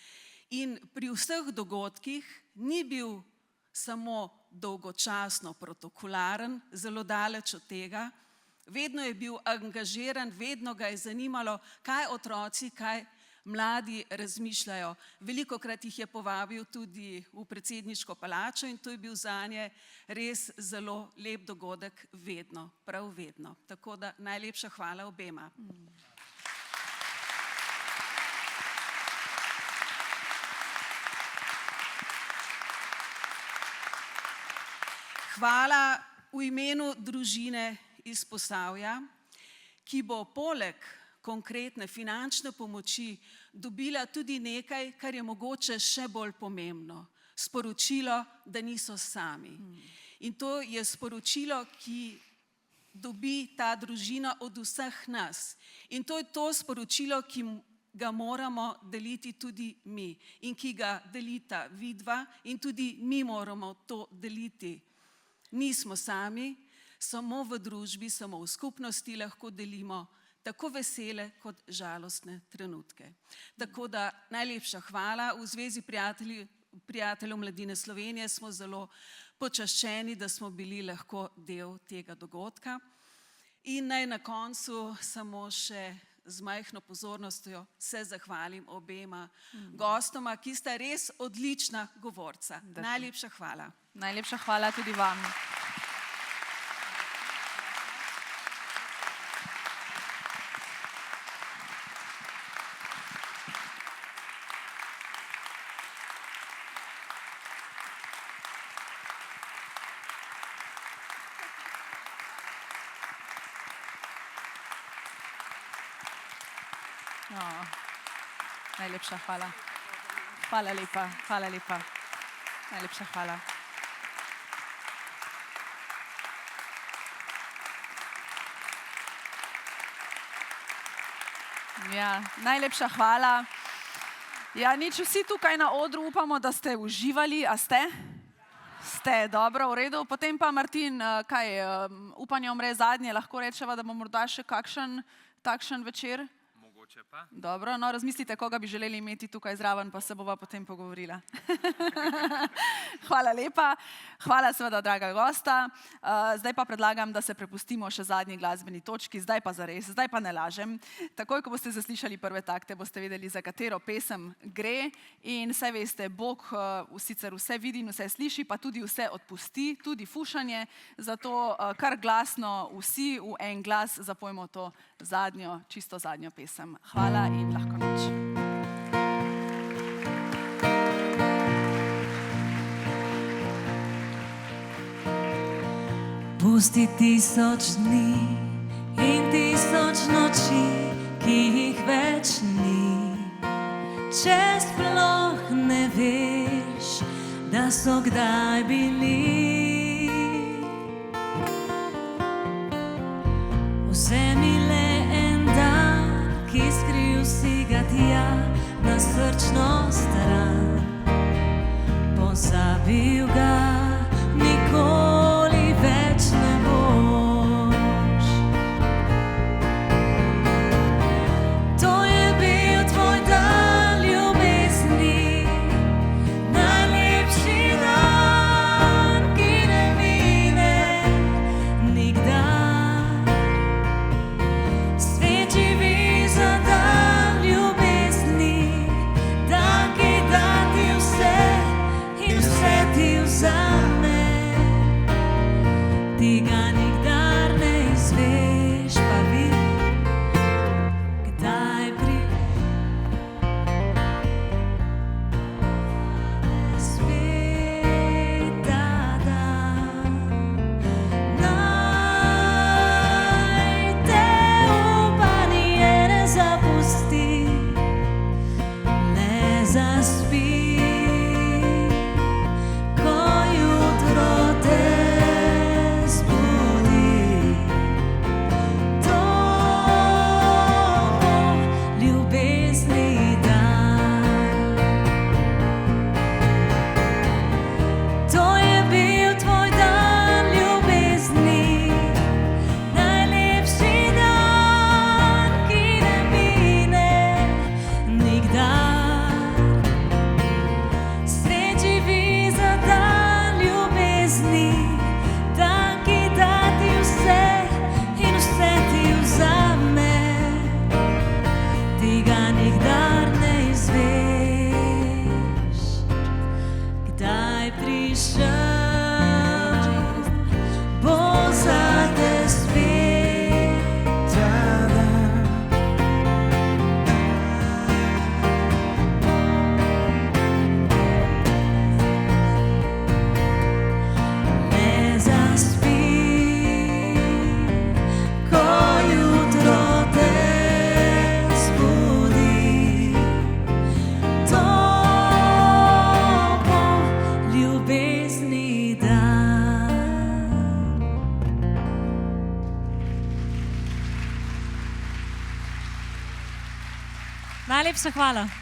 In pri vseh dogodkih ni bil samo dolgočasno protokolaren, zelo daleč od tega. Vedno je bil angažiran, vedno ga je zanimalo, kaj otroci, kaj mladi razmišljajo. Velikokrat jih je povabil tudi v predsedniško palačo in to je bil zanje res zelo lep dogodek vedno, prav vedno. Tako da najlepša hvala obema. Hvala v imenu družine iz Posavja, ki bo poleg konkretne finančne pomoči dobila tudi nekaj, kar je mogoče še bolj pomembno. Sporočilo, da niso sami. In to je sporočilo, ki dobi ta družina od vseh nas. In to je to sporočilo, ki ga moramo deliti tudi mi in ki ga delita vidva in tudi mi moramo to deliti. Nismo sami, samo v družbi, samo v skupnosti lahko delimo tako vesele kot žalostne trenutke. Tako da najlepša hvala. V Zvezi prijateljev mladine Slovenije smo zelo počaščeni, da smo bili lahko del tega dogodka. In naj na koncu samo še z majhno pozornostjo se zahvalim obema gostoma, ki sta res odlična govorca. Najlepša hvala. Najlepša hvala tudi vam. Najlepša hvala. Hvala lepa, hvala lepa. Najlepša hvala. Ja, najlepša hvala. Ja, nič, vsi tukaj na odru upamo, da ste uživali, a ste? Ste, dobro, v redu. Potem pa, Martin, upanje umre zadnje, lahko rečeva, da bo morda še kakšen takšen večer? Mogoče pa. Dobro, no, razmislite, koga bi želeli imeti tukaj zraven, pa se bova potem pogovorila. Hvala lepa. Hvala seveda, draga gosta. Zdaj pa predlagam, da se prepustimo še zadnji glasbeni točki, zdaj pa zares, zdaj pa ne lažem. Takoj, ko boste zaslišali prve takte, boste vedeli, za katero pesem gre in saj veste, Bog sicer vse vidi in vse sliši, pa tudi vse odpusti, tudi fušanje, zato kar glasno vsi v en glas zapojmo to zadnjo, čisto zadnjo pesem. Hvala in lahko noč. Pusti 1000 dni in 1000 noči, ki jih več ni. Če sploh ne veš, da so kdaj bili. Vse mi le en dan, ki skril si ga tja na srčno stran. Pozabil ga nikoli več ne boš. To je bil tvoj dan ljubezni, najlepši dan, ki ne mine nikdar. Svet živi za dan ljubezni, dan, ki da ti vse in vse ti vzame. Ti ga nikdar ne izveš, pa vi, kdaj spet ta dan. Naj te upanje ne zapusti, ne zaspi. Ko jutro te zbudi, to bo ljubezni dan. To je bil tvoj dan ljubezni, najlepši dan, ki ne mine nikdar. Svet živi za dan ljubezni, dan, ki da ti vse in vse ti vzame. Ti ga nikdar ne izveš, kdaj prišel bo zate spet ta dan. Ne zaspi, ko jutro te zbudi, to bo ljubezni dan. Najlepša hvala.